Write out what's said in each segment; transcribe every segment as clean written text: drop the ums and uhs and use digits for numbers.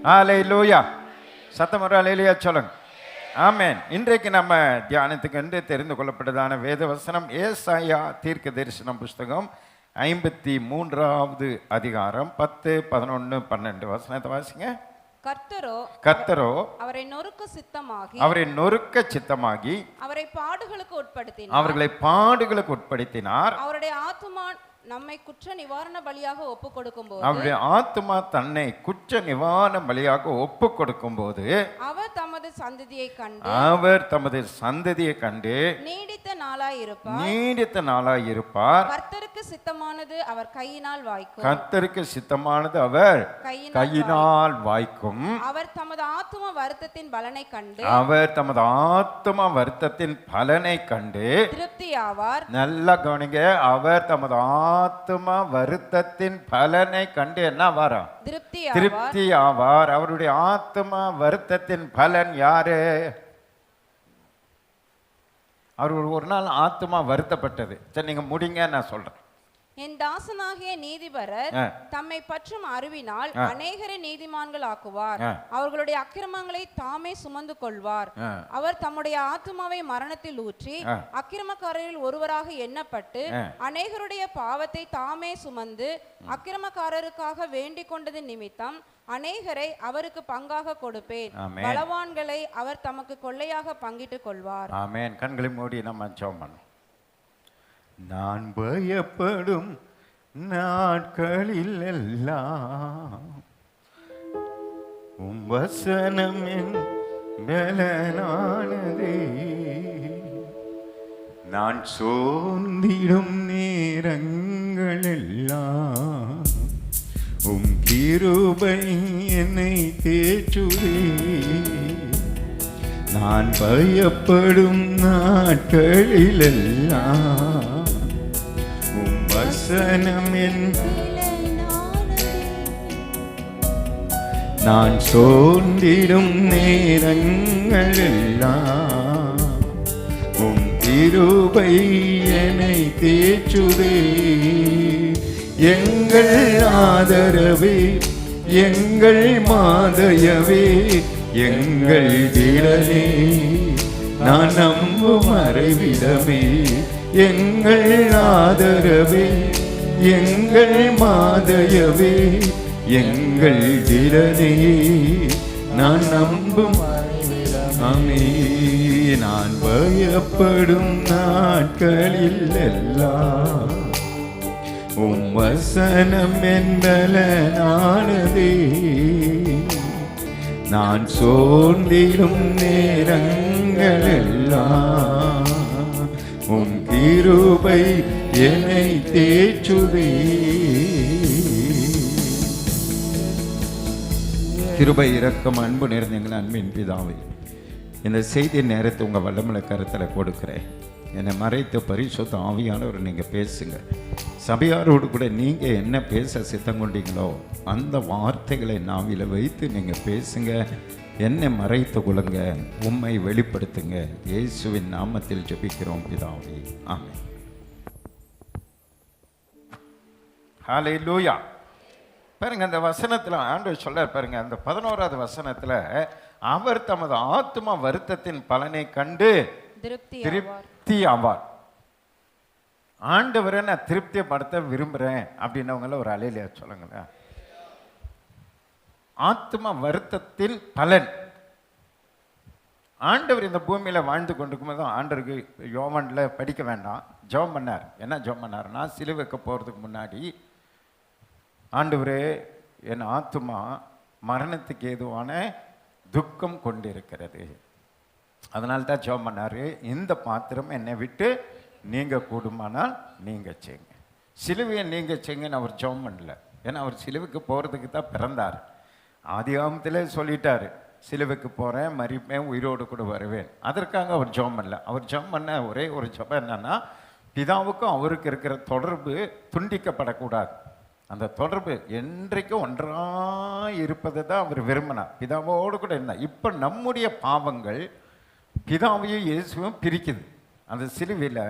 ஹல்லேலூயா. சத்தம் ஒரு ஹல்லேலூயா சொல்லுங்க. ஆமென். இன்றைக்கு நம்ம தியானத்துக்கு என்று தெரிந்து கொள்ளப்பட்டதான வேத வசனம் ஏசாயா தீர்க்க தரிசனம் புஸ்தகம் 53வது அதிகாரம் 10, 11, 12 வசனத்தை வாசிங்க. கர்த்தரோ அவரை நொறுக்க சித்தமாகி அவரை அவர்களை பாடுகளுக்கு உட்படுத்தினார். அவருடைய ஆத்துமா நம்மை குற்ற நிவாரண பலியாக ஒப்பு கொடுக்கும் போது அவருடைய ஆத்துமா தன்னை குற்ற நிவாரண பலியாக ஒப்பு கொடுக்கும் போது அவர் தமது சந்ததியை கண்டு நீடித்த நாளாயிருப்பார். கர்த்தருக்கு சித்தமானது அவர் கையினால் வாய்க்கும். அவர் தமது ஆத்தும வருத்தத்தின் பலனை கண்டு திருப்தியாவார். நல்லா கவனிங்க. அவர் தமது ஆத்தும வருத்தத்தின் பலனை கண்டு என்ன வாரா? திருப்தி ஆவார். அவருடைய ஆத்தும வருத்தத்தின் பலன் யாரு? அவர் ஒரு நாள் ஆத்துமா வருத்தப்பட்டது. சரி, நீங்க முடிங்க, நான் சொல்றேன். என் தாசனாகிய நீதிபரர் தம்மை பற்றும் அறிவினால் அநேகரை நீதிமான்கள் ஆக்குவார். அவர்களுடைய அக்கிரமங்களை தாமே சுமந்து கொள்வார். அவர் தம்முடைய ஆத்துமாவை மரணத்தில் ஊற்றி அக்கிரமக்காரரில் ஒருவராக எண்ணப்பட்டு அநேகருடைய பாவத்தை தாமே சுமந்து அக்கிரமக்காரருக்காக வேண்டிக் கொண்டது நிமித்தம் அநேகரை அவருக்கு பங்காக கொடுப்பேன். பலவான்களை அவர் தமக்கு கொள்ளையாக பங்கிட்டுக் கொள்வார். ஆமென். கண்களை மூடி நம்ம ஜெபம் பண்ணுவோம். நான் பயப்படும் நாட்களில் எல்லாம் உம் வசனம் என் பலனானதே. நான் சோர்ந்திடும் நேரங்கள் எல்லாம் உம் கிருபை என்னை தேற்றுதே. நான் பயப்படும் நாட்களிலெல்லாம் உம் வசனம் என் நான் சோர்ந்திடும் நேரங்களெல்லாம் உம் கிருபை என்னை தேற்றுதே. எங்கள் ஆதரவே, எங்கள் மாதயவே, எங்கள் திடனே, நான் நம்பும் மறைவிடமே. எங்கள் ஆதரவே, எங்கள் மாதயவே, எங்கள் திடனே, நான் நம்பும் மறைவிடமே. நான் பயப்படும் நாட்களில் எல்லாம் உம் வசனம் என்பலனானதே. நான் சோர்ந்திடும் நேரங்களெல்லாம் உம் கிருபை என்னை தேற்றுதே. கிருபை, இரக்கம், அன்பு நிறைந்த எங்கள் அன்பின் பிதாவே, இந்த செய்தி நேரத்தை உங்கள் வல்லமுள்ள கருத்தில் கொடுக்கிறேன். என்னை மறைத்த பரிசுத்த ஆவியானவர் நீங்கள் பேசுங்க. சபையாரோடு கூட நீங்கள் என்ன பேச சித்தம் கொண்டீங்களோ அந்த வார்த்தைகளை நாவில வைத்து நீங்கள் பேசுங்க. என்னை மறைத்து கொள்ளுங்க, உம்மை வெளிப்படுத்துங்க. இயேசுவின் நாமத்தில் ஜெபிக்கிறோம் பிதாவே, ஆமென். ஹல்லேலூயா. பாருங்க, அந்த வசனத்தில் ஆண்டவர் சொல்றார் பாருங்க. அந்த 11வது வசனத்தில் அவர் தமது ஆத்துமா வருத்தத்தின் பலனை கண்டு திருப்தி ஆவார். ஆண்டவரை நான் திருப்தியப்படுத்த விரும்புகிறேன் அப்படின்னவங்கள ஒரு அலையிலையா சொல்லுங்களேன். ஆத்மா வருத்தத்தின் பலன். ஆண்டவர் இந்த பூமியில் வாழ்ந்து கொண்டிருக்கும் போது ஆண்டவருக்கு யோவானில் படிக்க வேண்டாம், ஜெபம் பண்ணார். என்ன ஜெபம் பண்ணார்னா, சிலுவைக்கு போகிறதுக்கு முன்னாடி, ஆண்டவரே என் ஆத்மா மரணத்துக்கு ஏதுவான துக்கம் கொண்டிருக்கிறது. அதனால தான் ஜெபம் பண்ணார், இந்த பாத்திரம் என்னை விட்டு நீங்கள் கூடுமானால் நீங்கள் செய்யுங்க. சிலுவையை நீங்கள் செய்யுங்கன்னு அவர் ஜெபம் பண்ணல. ஏன்னா அவர் சிலுவைக்கு போகிறதுக்கு தான் பிறந்தார். ஆதிகாமத்திலே சொல்லிட்டார், சிலுவைக்கு போகிறேன், மரிப்பேன், உயிரோடு கூட வருவேன். அதற்காக அவர் ஜெபம் பண்ணல. அவர் ஜெபம் பண்ண ஒரே ஒரு ஜெபம் என்னன்னா, பிதாவுக்கும் அவருக்கு இருக்கிற தொடர்பு துண்டிக்கப்படக்கூடாது. அந்த தொடர்பு என்றைக்கும் ஒன்றாக இருப்பதை தான் அவர் விரும்பினார். பிதாவோடு கூட இருந்தார். இப்போ நம்முடைய பாவங்கள் பிதாவையும் இயேசுவும் பிரிக்குது. அந்த சிலுவையில்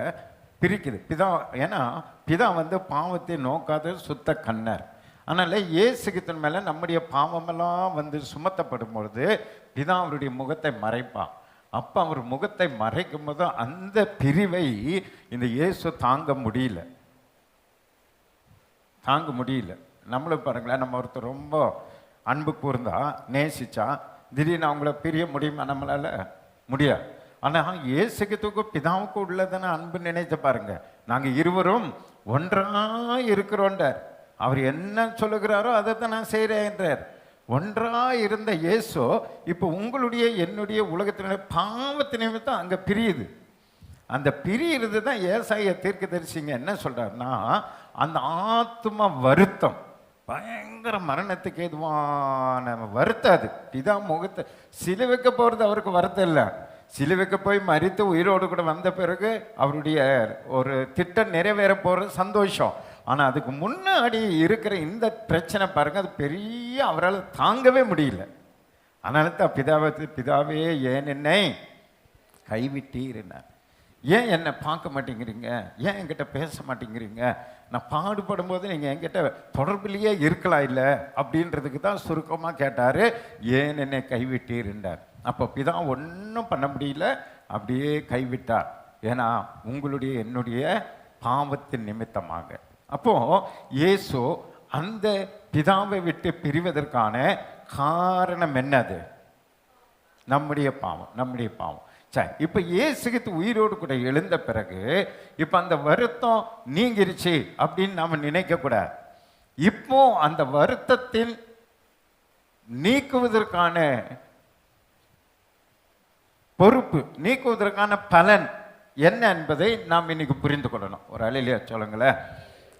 பிரிக்குது பிதா. ஏன்னா பிதா பாவத்தை நோக்காத சுத்த கண்ணர். அதனால் இயேசுகித்தன் மேலே நம்முடைய பாவமெல்லாம் வந்து சுமத்தப்படும் பொழுது பிதா அவருடைய முகத்தை மறைப்பான். அப்போ அவர் முகத்தை மறைக்கும் போது அந்த பிரிவை இந்த இயேசு தாங்க முடியல. நம்மளும் பாருங்களேன், நம்ம ஒருத்தர் ரொம்ப அன்பு கூர்ந்தா நேசிச்சா திடீர்னு அவங்கள பிரிய முடியுமா? நம்மளால முடியாது. ஆனால் இயேசுகித்துக்கும் பிதாவுக்கும் உள்ளதான அன்பு நினைத்து பாருங்க. நாங்கள் இருவரும் ஒன்றாக இருக்கிறோன்றார். அவர் என்ன சொல்லுகிறாரோ அதை தான் நான் செய்கிறேன்றார். ஒன்றாக இருந்த இயேசு இப்போ உங்களுடைய என்னுடைய உலகத்தினுடைய பாவத்து நிமித்தம் அங்கே பிரியுது. அந்த பிரியிறது தான் ஏசாயா தீர்க்கதரிசிங்க என்ன சொல்கிறாருன்னா, அந்த ஆத்ம வருத்தம் பயங்கர மரணத்துக்கு எதுவான வருத்தம். அது பிதா முகத்தை சிலுவைக்க போகிறது அவருக்கு வருத்தம் இல்லை. சிலுவைக்கு போய் மரித்து உயிரோடு கூட வந்த பிறகு அவருடைய ஒரு திட்டம் நிறைவேற போகிறது சந்தோஷம். ஆனால் அதுக்கு முன்னாடி இருக்கிற இந்த பிரச்சனை பாருங்கள், அது பெரிய அவரால் தாங்கவே முடியல. அதனால தான் பிதாவே ஏன் என்னை கைவிட்டீர்னார். ஏன் என்னை பார்க்க மாட்டேங்கிறீங்க? ஏன் என்கிட்ட பேச மாட்டேங்கிறீங்க? நான் பாடுபடும் போது நீங்கள் என்கிட்ட தொடர்பிலேயே இருக்கலாம் இல்லை அப்படின்றதுக்கு தான் சுருக்கமாக கேட்டார். ஏன் என்னை கைவிட்டீர்ன்றார். அப்போ பிதா ஒன்றும் பண்ண முடியல, அப்படியே கைவிட்டார். ஏன்னா உங்களுடைய என்னுடைய பாவத்தின் நிமித்தமாக. அப்போ இயேசு அந்த பிதாவை விட்டு பிரிவதற்கான காரணம் என்னது? நம்முடைய பாவம். சரி, இப்போ இயேசுகித்து உயிரோடு கூட எழுந்த பிறகு இப்போ அந்த வருத்தம் நீங்கிருச்சு அப்படின்னு நாம் நினைக்கக்கூடாது. இப்போ அந்த வருத்தத்தில் நீக்குவதற்கான பொறுப்பு, நீக்குவதற்கான பலன் என்ன என்பதை நாம் இன்னைக்கு புரிந்து கொள்ளணும். ஒரு அலையிலையா சொல்லுங்களேன்.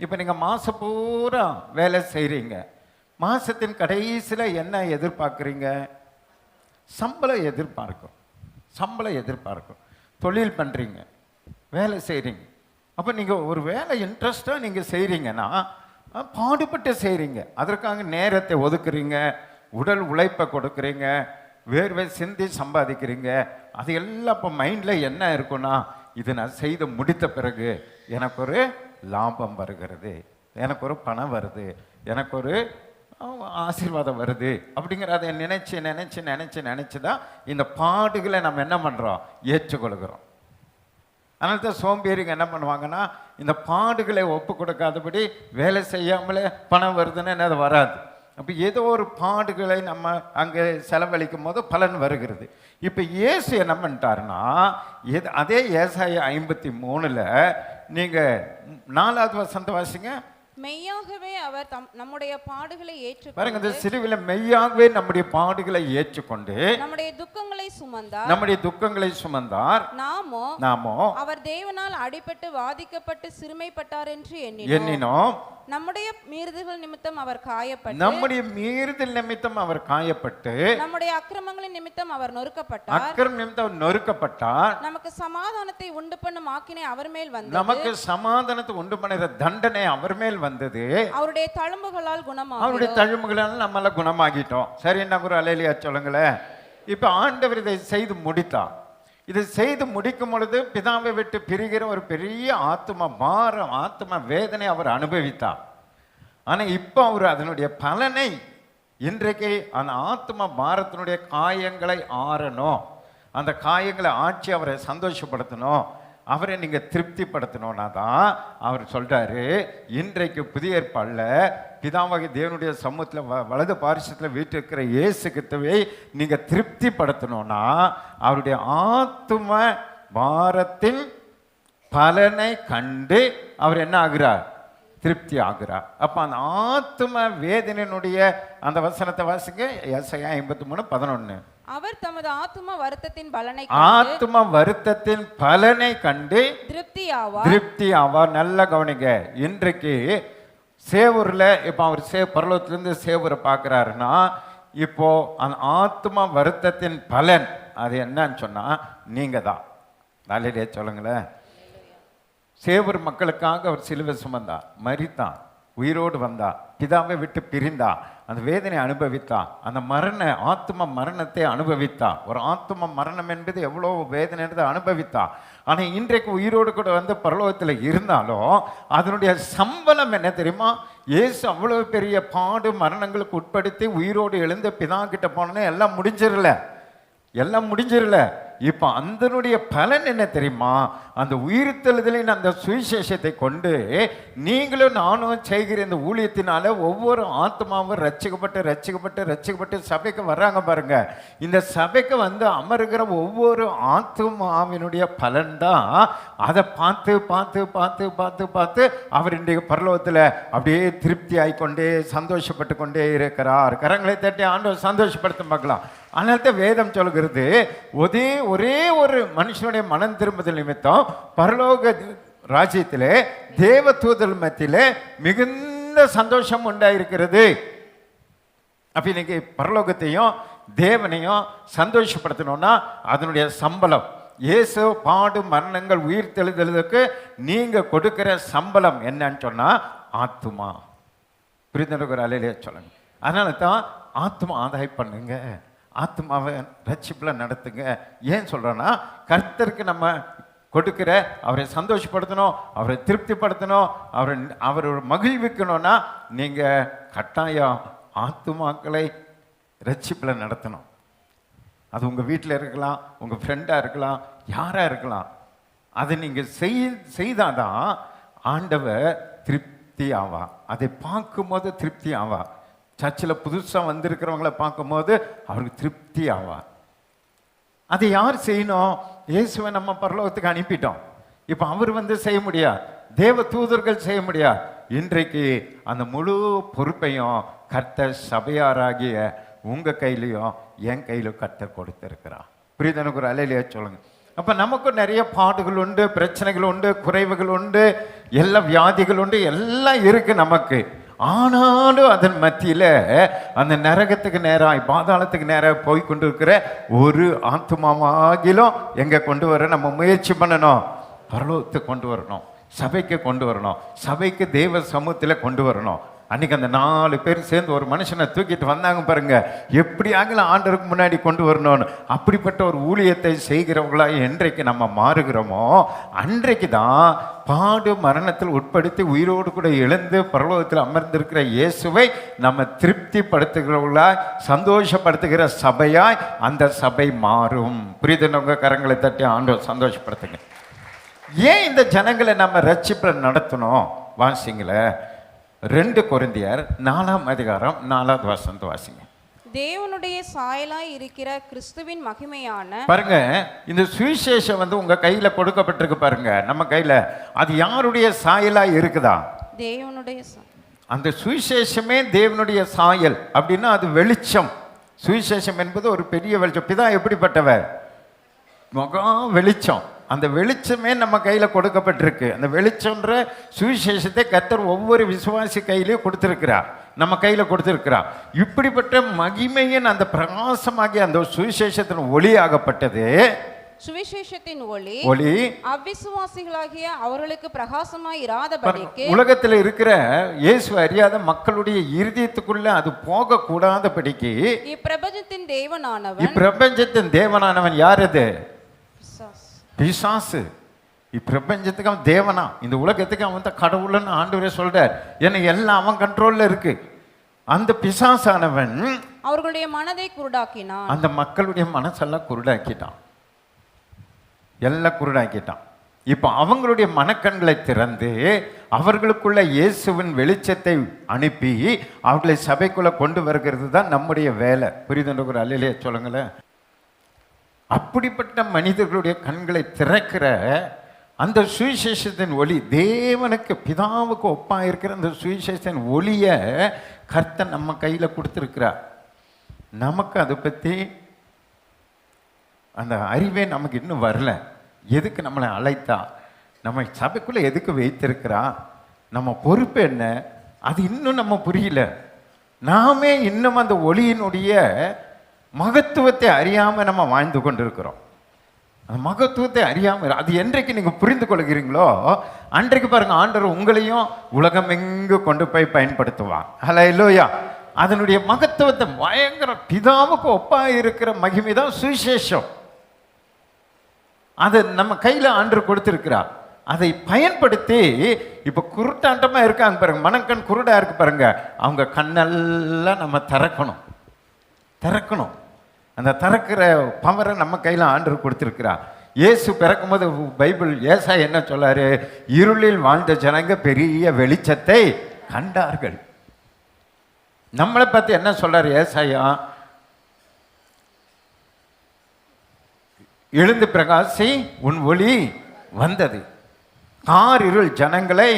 இப்போ நீங்கள் மாதம் பூரா வேலை செய்கிறீங்க. மாதத்தின் கடைசியில் என்ன எதிர்பார்க்குறீங்க? சம்பளம் எதிர்பார்க்கும். தொழில் பண்ணுறீங்க, வேலை செய்கிறீங்க. அப்போ நீங்கள் ஒரு வேலை இன்ட்ரெஸ்டாக நீங்கள் செய்கிறீங்கன்னா பாடுபட்டு செய்கிறீங்க. அதற்காக நேரத்தை ஒதுக்குறீங்க, உடல் உழைப்பை கொடுக்குறீங்க, வேர்வை சிந்தி சம்பாதிக்கிறீங்க. அது எல்லாம் இப்போ மைண்டில் என்ன இருக்குன்னா, இது நான் செய்து முடித்த பிறகு எனக்கு ஒரு லாபம் வருகிறது, எனக்கு ஒரு பணம் வருது, எனக்கு ஒரு ஆசீர்வாதம் வருது அப்படிங்கிறத நினச்சி தான் இந்த பாடுகளை நம்ம என்ன பண்ணுறோம்? ஏற்றுக்கொள்கிறோம். அதனால தான் சோம்பேறிங்க என்ன பண்ணுவாங்கன்னா, இந்த பாடுகளை ஒப்பு கொடுக்காதபடி வேலை செய்யாமலே பணம் வருதுன்னு அது வராது. அப்போ ஏதோ ஒரு பாடுகளை நம்ம அங்கே செலவழிக்கும் போது பலன் வருகிறது. இப்போ இயேசு என்ன பண்ணிட்டாருன்னா, அதே ஏசாயா 53 நீங்கள் 4வது வசனத்தை வாசிங்க. மெய்யாகவே அவர் நம்முடைய பாடுகளை ஏற்றுக்கொண்டு பாருங்க, இந்த சிலுவையில மெய்யாகவே நம்முடைய பாடுகளை ஏற்றுக்கொண்டு நம்முடைய துக்கங்களை சுமந்தார். நாமோ அவர் தேவனால் அடிபட்டு வாதிக்கப்பட்டு சிறுமைப்பட்டார் என்று எண்ணினோம். நம்முடைய மீறுதல் நிமித்தம் அவர் காயப்பட்டு நம்முடைய அக்கிரமங்களின் நிமித்தம் அவர் நொறுக்கப்பட்டார். நமக்கு சமாதானத்தை உண்டு பண்ணும் ஆக்கினை அவர் மேல் வந்தது. நமக்கு சமாதானத்தை உண்டு பண்ணுகிற தண்டனை அவர் மேல் வந்தது. அவருடைய தழும்புகளால் நம்மள குணமாகிட்டோம். சரி, என்ன ஒரு அலையிலையா சொல்லுங்களேன். இப்ப ஆண்டவர் இதை செய்து முடித்தார். இதை செய்து முடிக்கும் பொழுது பிதாவை விட்டு பிரிகிற ஒரு பெரிய ஆத்ம பாரம், ஆத்ம வேதனை அவர் அனுபவித்தார். ஆனால் இப்போ அவர் அதனுடைய பலனை இன்றைக்கு அந்த ஆத்ம பாரத்தினுடைய காயங்களை ஆறணும், அந்த காயங்களை ஆட்சி அவரை சந்தோஷப்படுத்தணும், அவரை நீங்கள் திருப்திப்படுத்தணும்னா தான் அவர் சொல்கிறாரு, இன்றைக்கு புதிய ஏற்பாடில் பிதாவாகிய தேவனுடைய சமூகத்தில் வலது பாரிசத்தில் வீட்டிருக்கிற இயேசு கிறிஸ்துவை நீங்கள் திருப்திப்படுத்தணும்னா அவருடைய ஆத்தும பாரத்தின் பலனை கண்டு அவர் என்ன ஆகிறார்? திருப்தி ஆகிறார். அப்போ அந்த ஆத்தும வேதனையினுடைய அந்த வசனத்தை வாசிங்க. ஏசாயா 53:11. அவர் தமது ஆத்தும வருத்தத்தின் பலனை கண்டு திருப்தி ஆவார். நல்ல கவனிங்க. இன்றைக்கு சேவூரில் இப்போ அவர் பரலோகத்திலிருந்து சேவூரை பார்க்குறாருன்னா, இப்போ அந்த ஆத்ம வருத்தத்தின் பலன் அது என்னன்னு சொன்னால் நீங்கள் தான். நல்லதே சொல்லுங்களேன். சேவூர் மக்களுக்காக அவர் சிலுவை சுமந்தார், மரித்தார். உயிரோடு வந்தா, பிதாவை விட்டு பிரிந்தா, அந்த வேதனை அனுபவித்தா, அந்த ஆத்ம மரணத்தை அனுபவித்தா. ஒரு ஆத்ம மரணம் என்பது எவ்வளோ வேதனை அனுபவித்தா. ஆனால் இன்றைக்கு உயிரோடு கூட வந்து பரலோகத்தில் இருந்தாலும் அதனுடைய சம்பளம் என்ன தெரியுமா? இயேசு அவ்வளோ பெரிய பாடு மரணங்களுக்கு உட்படுத்தி உயிரோடு எழுந்து பிதா கிட்ட போனோன்னே எல்லாம் முடிஞ்சிடல. இப்போ அதனுடைய பலன் என்ன தெரியுமா? அந்த உயிர்த்தெழுதலின் அந்த சுவிசேஷத்தை கொண்டு நீங்களும் நானும் செய்கிற இந்த ஊழியத்தினால ஒவ்வொரு ஆத்மாவும் ரட்சிக்கப்பட்டு சபைக்கு வர்றாங்க பாருங்க. இந்த சபைக்கு வந்து அமருகிற ஒவ்வொரு ஆத்மாவினுடைய பலன் தான். அதை பார்த்து அவர் இன்றைய பரலோகத்தில் அப்படியே திருப்தி ஆகிக்கொண்டே சந்தோஷப்பட்டு கொண்டே இருக்கிறார். கரங்களை தட்டி ஆண்டவர் சந்தோஷப்படுத்த பார்க்கலாம். அதனால வேதம் சொல்கிறது, ஒரே ஒரு மனுஷனுடைய மனம் திரும்புதல் நிமித்தம் பரலோக ராஜ்யத்திலே தேவ தூதர் மத்தியிலே மிகுந்த சந்தோஷம் உண்டாயிருக்கிறது. அப்ப இன்னைக்கு பரலோகத்தையும் தேவனையும் சந்தோஷப்படுத்தணும்னா அதனுடைய சம்பளம், இயேசு பாடு மரணங்கள் உயிர் தெழுதலுக்கு நீங்க கொடுக்கிற சம்பளம் என்னன்னு சொன்னா ஆத்துமா. புரிந்துணர்வு அலையிலே சொல்லுங்க. அதனால தான் ஆத்மா ஆதாயம் பண்ணுங்க, ஆத்மாவை ரட்சிப்பில் நடத்துங்க. ஏன் சொல்கிறேன்னா, கர்த்தருக்கு நம்ம கொடுக்கிற அவரை சந்தோஷப்படுத்தணும், அவரை திருப்திப்படுத்தணும், அவரை மகிழ்விக்கணும்னா நீங்கள் கட்டாயம் ஆத்துமாக்களை ரட்சிப்பில் நடத்தணும். அது உங்கள் வீட்டில் இருக்கலாம், உங்கள் ஃப்ரெண்டாக இருக்கலாம், யாராக இருக்கலாம். அதை நீங்கள் செய்தாதான் ஆண்டவர் திருப்தி ஆவா. அதை பார்க்கும்போது திருப்தி ஆவா. சர்ச்சில் புதுசாக வந்திருக்கிறவங்கள பார்க்கும்போது அவருக்கு திருப்தி ஆவார். அதை யார் செய்யணும்? இயேசுவை நம்ம பரலோகத்துக்கு அனுப்பிட்டோம். இப்போ அவர் வந்து செய்ய முடியாது, தேவ தூதர்கள் செய்ய முடியாது. இன்றைக்கு அந்த முழு பொறுப்பையும் கர்த்தர் சபையாராகிய உங்கள் கையிலையும் என் கையிலும் கர்த்தர் கொடுத்திருக்கிறார். புரியுதனுக்கு ஒரு அலையிலேயே சொல்லுங்க. அப்போ நமக்கும் நிறைய பாடுகள் உண்டு, பிரச்சனைகள் உண்டு, குறைவுகள் உண்டு, எல்லா வியாதிகள் உண்டு, எல்லாம் இருக்கு நமக்கு. ஆனாலும் அதன் மத்தியில் அந்த நரகத்துக்கு நேராக பாதாளத்துக்கு நேராக போய் கொண்டு இருக்கிற ஒரு ஆத்மாவாகிலும் எங்கே கொண்டு வர நம்ம முயற்சி பண்ணணும்? பரலோகத்துக்கு கொண்டு வரணும், சபைக்கு கொண்டு வரணும், சபைக்கு தேவ சமூகத்தில் கொண்டு வரணும். அன்னைக்கு அந்த 4 பேர் சேர்ந்து ஒரு மனுஷனை தூக்கிட்டு வந்தாங்க பாருங்க. எப்படியாக ஆண்டவருக்கு முன்னாடி கொண்டு வரணும்னு. அப்படிப்பட்ட ஒரு ஊழியத்தை செய்கிறவங்களா என்றைக்கு நம்ம மாறுகிறோமோ அன்றைக்கு தான் பாடு மரணத்தில் உட்படுத்தி உயிரோடு கூட எழுந்து பரலோகத்தில் அமர்ந்திருக்கிற இயேசுவை நம்ம திருப்திப்படுத்துகிறவர்களாய் சந்தோஷப்படுத்துகிற சபையாய் அந்த சபை மாறும். புரியுதுன்னு கரங்களை தட்டி ஆண்டவர் சந்தோஷப்படுத்துங்க. ஏன் இந்த ஜனங்களை நம்ம ரட்சிப்பில் நடத்தணும்? வாசிங்கள 2 கொரிந்தியர் 4ஆம் அதிகாரம் 4வது வசனத்தை வாசிங்க. தேவனுடைய சாயலாய் இருக்கிற கிறிஸ்துவின் மகிமையான பாருங்க, இந்த சுவிசேஷம் வந்து உங்க கையில கொடுக்கப்பட்டிருக்கு பாருங்க, நம்ம கையில. அது யாருடைய சாயலாய் இருக்குதா? தேவனுடைய. அந்த சுவிசேஷமே தேவனுடைய சாயல் அப்படின்னா அது வெளிச்சம். சுவிசேஷம் என்பது ஒரு பெரிய வெளிச்சம். பிதா எப்படிப்பட்டவர்? மகா வெளிச்சம். அந்த வெளிச்சமே நம்ம கையில் கொடுக்கப்பட்டிருக்கு. அந்த வெளிச்சம்ன்ற சுவிசேஷத்தை கர்த்தர் ஒவ்வொரு விசுவாசி கையிலையும் கொடுத்திருக்கிறார், நம்ம கையில் கொடுத்திருக்கிறார். இப்படிப்பட்ட மகிமையின் அந்த பிரகாசமாகிய அந்த சுவிசேஷத்தின் ஒளியாகப்பட்டது. சுவிசேஷத்தின் ஒளி அவிசுவாசிகளாகிய அவர்களுக்கு பிரகாசமாய் இராதபடிக்கு, உலகத்தில் இருக்கிற இயேசு அறியாத மக்களுடைய இருதயத்துக்குள்ள அது போக கூடாதபடிக்கு இப்பிரபஞ்சத்தின் தேவனானவன் யார்? அது பிசாசு. இப்பிரபஞ்சத்துக்கு அவன் தேவனா, இந்த உலகத்துக்கு அவன் தான் கடவுள்னு ஆண்டவரே சொல்றார். ஏன்னா எல்லாம் அவன் கண்ட்ரோல்ல இருக்கு. அந்த பிசாசானவன் அவர்களுடைய மனதை குருடாக்கினான். அந்த மக்களுடைய மனசெல்லாம் குருடாக்கிட்டான், எல்லாம் குருடாக்கிட்டான். இப்போ அவங்களுடைய மனக்கண்களை திறந்து அவர்களுக்குள்ள இயேசுவின் வெளிச்சத்தை அனுப்பி அவர்களை சபைக்குள்ள கொண்டு வருகிறது தான் நம்முடைய வேலை. புரியுதுன்ற ஒரு அல்லையிலே சொல்லுங்களேன். அப்படிப்பட்ட மனிதர்களுடைய கண்களை திறக்கிற அந்த சுவிசேஷத்தின் ஒளி, தேவனுக்கு பிதாவுக்கு ஒப்பா இருக்கிற அந்த சுவிசேஷத்தின் ஒளியை கர்த்தர் நம்ம கையில் கொடுத்துருக்கிறார். நமக்கு அதை பற்றி அந்த அறிவே நமக்கு இன்னும் வரல. எதுக்கு நம்மளை அழைத்தா, நம்ம சபைக்குள்ளே எதுக்கு வைத்திருக்கிறா, நம்ம பொறுப்பு என்ன, அது இன்னும் நம்ம புரியல. நாமே இன்னும் அந்த ஒளியினுடைய மகத்துவத்தை அறியாமல் நம்ம வாழ்ந்து கொண்டிருக்கிறோம். அந்த மகத்துவத்தை அறியாமல் அது என்றைக்கு நீங்கள் புரிந்து கொள்கிறீங்களோ அன்றைக்கு பாருங்க ஆண்டவர் உங்களையும் உலகம் எங்கு கொண்டு போய் பயன்படுத்துவான். ஹல்லேலூயா. அதனுடைய மகத்துவத்தை பயங்கர பிதாவுக்கு ஒப்பா இருக்கிற மகிமை தான் சுவிசேஷம். அது நம்ம கையில் ஆண்டவர் கொடுத்திருக்கிறார். அதை பயன்படுத்தி இப்போ குருட்டாண்டமாக இருக்காங்க பாருங்க, மனக்கண் குருடா இருக்கு பாருங்க, அவங்க கண்ணெல்லாம் நம்ம திறக்கணும். அந்த திறக்கிற பவரை நம்ம கையில் ஆண்டவர் கொடுத்துருக்கிறார். இயேசு பிறக்கும்போது பைபிள் ஏசாயா என்ன சொல்லாரு? இருளில் வாழ்ந்த ஜனங்க பெரிய வெளிச்சத்தை கண்டார்கள். நம்மளை பற்றி என்ன சொல்றாரு ஏசாயா? எழுந்து பிரகாசி உன் ஒளி வந்தது, காரிருள் ஜனங்களை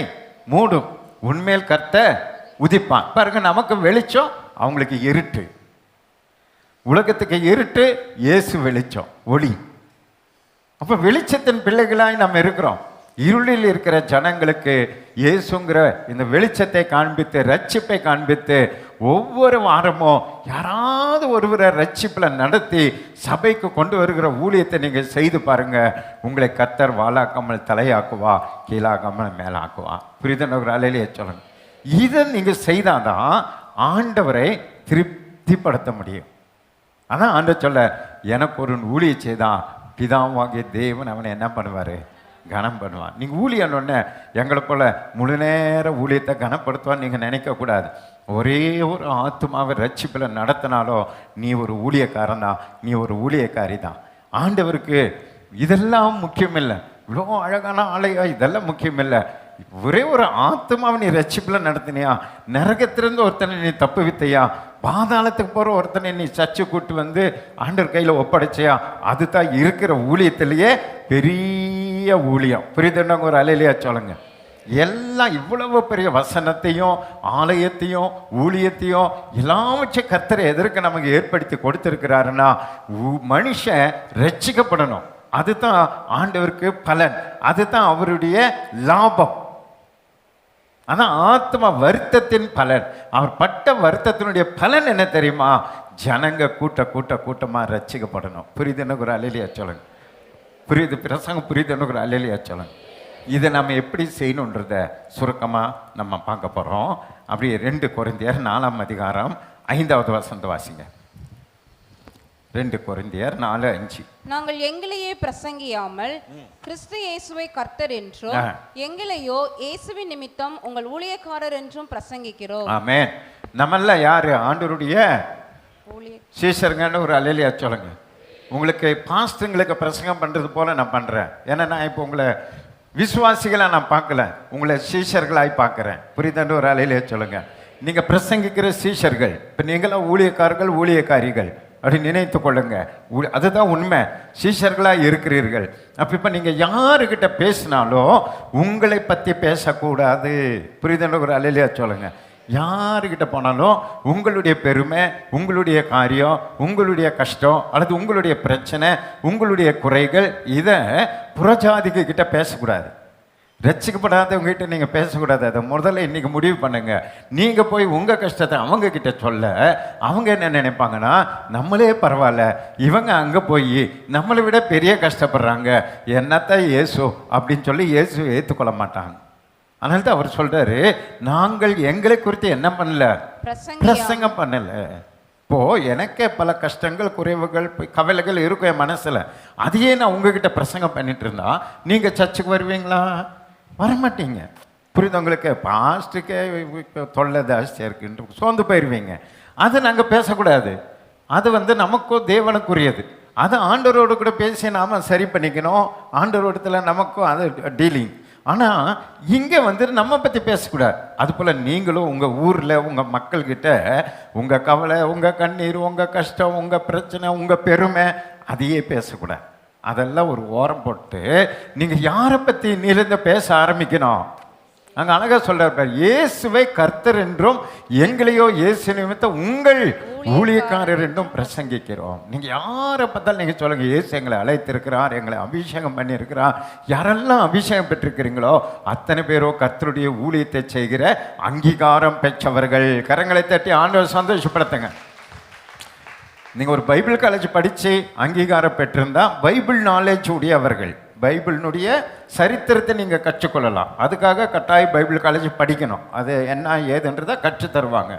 மூடும், உன்மேல் கர்த்தர் உதிப்பான். பாருங்க, நமக்கு வெளிச்சம், அவங்களுக்கு இருட்டு. உலகத்துக்கு இருட்டு, இயேசு வெளிச்சம், ஒளி. அப்ப வெளிச்சத்தின் பிள்ளைகளாய் நம்ம இருக்கிறோம். இருளில் இருக்கிற ஜனங்களுக்கு இயேசுங்கிற இந்த வெளிச்சத்தை காண்பித்து, ரட்சிப்பை காண்பித்து, ஒவ்வொரு வாரமும் யாராவது ஒருவரை ரட்சிப்பில் நடத்தி சபைக்கு கொண்டு வருகிற ஊழியத்தை நீங்கள் செய்து பாருங்க. உங்களை கர்த்தர் வாளாக்காமல் தலையாக்குவா, கீழாக்காமல் மேலாக்குவா. புரிதல் அலையிலேயே சொல்லுங்க. இதை நீங்கள் செய்தாதான் ஆண்டவரை திருப்திப்படுத்த முடியும். அதான் ஆண்டவர் சொல்ல, எனக்கு ஒரு ஊழிய செய்தான் பிதாவாகிய தேவன் அவனை என்ன பண்ணுவார்? கனம் பண்ணுவான். நீங்கள் ஊழியன்னொன்னே எங்களை போல முழு நேர ஊழியத்தை கனப்படுத்துவான்னு நீங்கள் நினைக்கக்கூடாது. ஒரே ஒரு ஆத்துமாவை ரட்சிப்பில் நடத்தினாலோ நீ ஒரு ஊழியக்காரன் தான், நீ ஒரு ஊழியக்காரி தான். ஆண்டவருக்கு இதெல்லாம் முக்கியம் இல்லை. இவ்வளோ அழகான ஆலயா, இதெல்லாம் முக்கியம் இல்லை. ஒரே ஒரு ஆத்மாவை நீ ரட்சிப்பில் நடத்தினியா, நரகத்திலிருந்து ஒருத்தனை நீ தப்பு வித்தையா, பாதாளத்துக்கு போகிற ஒருத்தனை நீ சர்ச்சை கூட்டு வந்து ஆண்டவர் கையில் ஒப்படைச்சியா, அதுதான் இருக்கிற ஊழியத்திலேயே பெரிய ஊழியம். புரியுதுன்னு ஒரு அலையிலையா சொல்லுங்க. எல்லாம் இவ்வளவு பெரிய வசனத்தையும் ஆலயத்தையும் ஊழியத்தையும் எல்லாம் வச்சு கர்த்தரை எதற்கு நமக்கு ஏற்படுத்தி கொடுத்திருக்கிறாருன்னா, மனுஷன் ரட்சிக்கப்படணும். அதுதான் ஆண்டவருக்கு பலன், அதுதான் அவருடைய லாபம். அதான் ஆத்ம வருத்தத்தின் பலன். அவர் பட்ட வருத்தத்தினுடைய பலன் என்ன தெரியுமா? ஜனங்க கூட்டமா ரட்சிக்கப்படணும். புரியுதுன்னு ஒரு அலையிலையா சொல்லுங்க. புரியுது பிரசங்கம், புரியுதுன்னு ஒரு அலையிலையா சொல்லுங்க. இதை நம்ம எப்படி செய்யணுன்றத சுருக்கமாக நம்ம பார்க்க போகிறோம். அப்படியே 2 கொரிந்தியர் 4ஆம் அதிகாரம் 5வது வசனத்தை வாசிங்க. 2 கொரிந்தியர் 4:5. நாங்கள் எங்களையே பிரசங்கியாமல் கிறிஸ்து இயேசுவை கர்த்தர் என்றும் எங்களையோ இயேசுவின் நிமித்தம் உங்கள் ஊழியக்காரர் என்றும் பிரசங்கிக்கிறோம். ஆமென். நம்மள யாரு? ஆண்டவருடைய சீஷருங்கன்னு ஒரு அலையிலையா சொல்லுங்க. உங்களுக்கு பாஸ்டங்களுக்கு பிரசங்கம் பண்ணுறது போல நான் பண்ணுறேன். ஏன்னா நான் இப்போ உங்களை விசுவாசிகளாக நான் பார்க்கல, உங்களை சீஷர்களாய் பார்க்குறேன். புரியுதாண்டு ஒரு அலையிலையா சொல்லுங்க. நீங்கள் பிரசங்கிக்கிற சீஷர்கள், இப்போ நீங்களாம் ஊழியக்காரர்கள் ஊழியக்காரிகள் அப்படி நினைத்து கொள்ளுங்க. அதுதான் உண்மை. சீஷர்களாக இருக்கிறீர்கள். அப்போ இப்போ நீங்கள் யாருக்கிட்ட பேசினாலும் உங்களை பற்றி பேசக்கூடாது. புரியுதுன்னு ஒரு அலையிலையா சொல்லுங்க. யாருக்கிட்ட போனாலும் உங்களுடைய பெருமை, உங்களுடைய காரியம், உங்களுடைய கஷ்டம் அல்லது உங்களுடைய பிரச்சனை, உங்களுடைய குறைகள், இதை புறஜாதிக்கு கிட்ட பேசக்கூடாது. ரட்சிக்கப்படாதவங்ககிட்ட நீங்கள் பேசக்கூடாது. அதை முதல்ல இன்றைக்கி முடிவு பண்ணுங்க. நீங்கள் போய் உங்கள் கஷ்டத்தை அவங்க கிட்ட சொல்ல அவங்க என்ன நினைப்பாங்கன்னா, நம்மளே பரவாயில்ல, இவங்க அங்கே போய் நம்மளை விட பெரிய கஷ்டப்படுறாங்க, என்னத்தான் இயேசு அப்படின்னு சொல்லி இயேசு ஏற்றுக்கொள்ள மாட்டாங்க. அதனால தான் அவர் சொல்றாரு, நாங்கள் எங்களை குறித்து என்ன பண்ணல? பிரசங்கம் பண்ணல. இப்போ எனக்கே பல கஷ்டங்கள், குறைவுகள், கவலைகள் இருக்கும் என் மனசுல. அதையே நான் உங்ககிட்ட பிரசங்கம் பண்ணிட்டு இருந்தா நீங்க சர்ச்சுக்கு வருவீங்களா? வரமாட்டீங்க. புரியுது உங்களுக்கு? பாஸ்ட்டுக்கே தொல்லை ஜாஸ்தியாக இருக்குன்னு சோர்ந்து போயிடுவீங்க. அதை நாங்கள் பேசக்கூடாது. அது நமக்கும் தேவனுக்குரியது. அது ஆண்டவரோடு கூட பேசி நாம் சரி பண்ணிக்கணும். ஆண்டவரோடத்தில் நமக்கும் அது டீலிங். ஆனால் இங்கே நம்ம பற்றி பேசக்கூடாது. அதுபோல் நீங்களும் உங்கள் ஊரில் உங்கள் மக்கள்கிட்ட உங்கள் கவலை, உங்கள் கண்ணீர், உங்கள் கஷ்டம், உங்கள் பிரச்சனை, உங்கள் பெருமை அதையே பேசக்கூடாது. அதெல்லாம் ஒரு ஓரம் போட்டு நீங்கள் யாரை பற்றி நீங்க பேச ஆரம்பிக்கணும். அங்கே அழகாக சொல்றார், இயேசுவை கர்த்தர் என்றும் எங்களையோ இயேசு நிமித்தம் உங்கள் ஊழியக்காரர் என்றும் பிரசங்கிக்கிறோம். நீங்கள் யாரை பார்த்தாலும் நீங்கள் சொல்லுங்க, இயேசு எங்களை அழைத்திருக்கிறார், எங்களை அபிஷேகம் பண்ணியிருக்கிறார். யாரெல்லாம் அபிஷேகம் பெற்றிருக்கிறீங்களோ அத்தனை பேரோ கர்த்தருடைய ஊழியத்தை செய்கிற அங்கீகாரம் பெற்றவர்கள். கரங்களை தட்டி ஆண்டவர் சந்தோஷப்படுத்துங்க. நீங்கள் ஒரு பைபிள் காலேஜ் படித்து அங்கீகாரம் பெற்றிருந்தா பைபிள் நாலேஜ் உடையவர்கள், பைபிளினுடைய சரித்திரத்தை நீங்கள் கற்றுக்கொள்ளலாம். அதுக்காக கட்டாயம் பைபிள் காலேஜ் படிக்கணும். அது என்ன ஏதுன்றதை கற்றுத் தருவாங்க.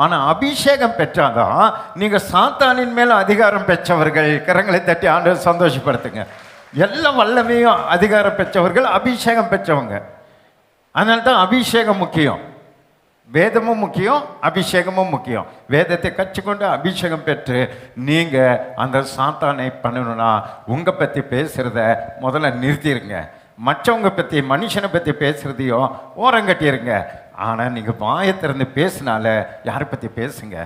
ஆனால் அபிஷேகம் பெற்றாதான் நீங்கள் சாத்தானின் மேல் அதிகாரம் பெற்றவர்கள். கரங்களை தட்டி ஆண்டவர் சந்தோஷப்படுத்துங்க. எல்லா வல்லமையும் அதிகாரம் பெற்றவர்கள் அபிஷேகம் பெற்றவங்க. அதனால தான் அபிஷேகம் முக்கியம். வேதமும் முக்கியம், அபிஷேகமும் முக்கியம். வேதத்தை கற்றுக்கொண்டு அபிஷேகம் பெற்று நீங்கள் அந்த சாத்தானை பண்ணணும்னா உங்கள் பற்றி பேசுகிறத முதல்ல நிறுத்திடுங்க. மற்றவங்க பற்றி, மனுஷனை பற்றி பேசுகிறதையோ ஓரங்கட்டிடுங்க. ஆனால் நீங்கள் வாயை திறந்து பேசினால யாரை பற்றி பேசுங்க?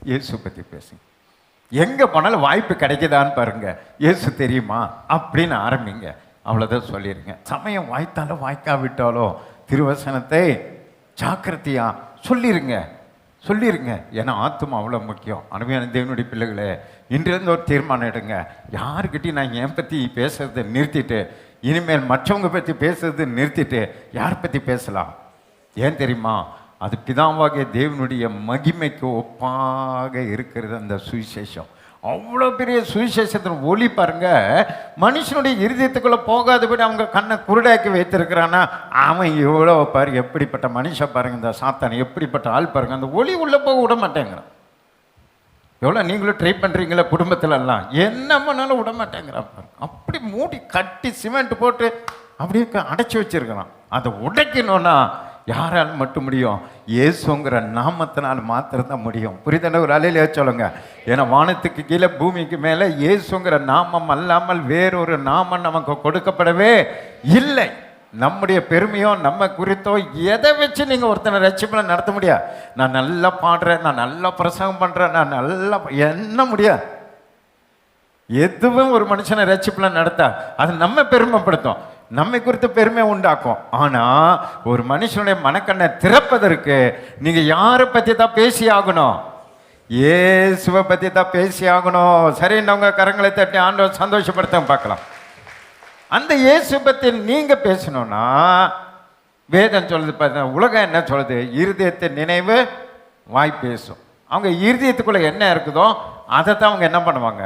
இயேசு பற்றி பேசுங்க. எங்கே போனாலும் வாய்ப்பு கிடைக்குதான்னு பாருங்க. இயேசு தெரியுமா அப்படின்னு ஆரம்பிங்க. அவ்வளோதான் சொல்லிடுங்க. சமயம் வாய்த்தாலும் வாய்க்காவிட்டாலோ திருவசனத்தை ஜாக்கிரதையா சொல்லிருங்க. ஏன்னா ஆத்துமா அவ்வளோ முக்கியம். அனுமையான தேவனுடைய பிள்ளைகளே, இன்றிலிருந்து ஒரு தீர்மானம் எடுங்க. யாருக்கிட்டையும் நான் என் பற்றி பேசுறதை நிறுத்திட்டு இனிமேல் மற்றவங்க பற்றி பேசுறது நிறுத்திட்டு யார் பற்றி பேசலாம்? ஏன் தெரியுமா? அது பிதாவாகிய தேவனுடைய மகிமைக்கு ஒப்பாக இருக்கிறது அந்த சுவிசேஷம். அவ்வளோ பெரிய சுவிசேஷத்தின் ஒளி பாருங்க, மனுஷனுடைய இருதயத்துக்குள்ளே போகாதபடி அவங்க கண்ணை குருடாக்கி வைத்திருக்கிறான்னா அவன் எவ்வளோ பாரு, எப்படிப்பட்ட மனுஷன் பாருங்க, இந்த சாத்தான் எப்படிப்பட்ட ஆள் பாருங்க. அந்த ஒளி உள்ளே போக விட மாட்டேங்கிறான். எவ்வளோ நீங்களும் ட்ரை பண்ணுறீங்களா குடும்பத்திலலாம், என்ன பண்ணாலும் விட மாட்டேங்கிறான் பாருங்க. அப்படி மூடி கட்டி சிமெண்ட் போட்டு அப்படியே அடைச்சி வச்சிருக்கிறான். அதை உடைக்கணும்னா யாரால் மட்டும் முடியும்? இயேசுங்கிற நாமத்தினால் மாத்திரம்தான் முடியும். புரிதன ஒரு அலையிலே சொல்லுங்க. ஏன்னா வானத்துக்கு கீழே பூமிக்கு மேலே இயேசுங்கிற நாமம் அல்லாமல் வேறொரு நாமம் நமக்கு கொடுக்கப்படவே இல்லை. நம்முடைய பெருமையோ நம்ம குறித்தோ எதை வச்சு நீங்கள் ஒருத்தனை ரட்சிப்பை நடத்த முடியாது. நான் நல்லா பாடுறேன், நான் நல்லா பிரசங்கம் பண்ணுறேன், நான் நல்லா என்ன முடியாது. எதுவும் ஒரு மனுஷனை ரட்சிப்பில் நடத்தா அது நம்ம பெருமைப்படுத்தும், நம்மை குறித்து பெருமை உண்டாக்கும். ஆனால் ஒரு மனுஷனுடைய மனக்கண்ணை திறப்பதற்கு நீங்கள் யாரை பற்றி தான் பேசி ஆகணும்? இயேசுவை பற்றி தான் பேசி ஆகணும். சரின்னவங்க கரங்களை தட்டி ஆண்டவர் சந்தோஷப்படுத்த பார்க்கலாம். அந்த இயேசு பற்றி நீங்கள் பேசணும்னா வேதம் சொல்லுது பார்த்தீங்கன்னா, உலகம் என்ன சொல்லுது? இருதயத்தை நினைவு வாய் பேசும். அவங்க இருதயத்துக்குள்ளே என்ன இருக்குதோ அதை தான் அவங்க என்ன பண்ணுவாங்க?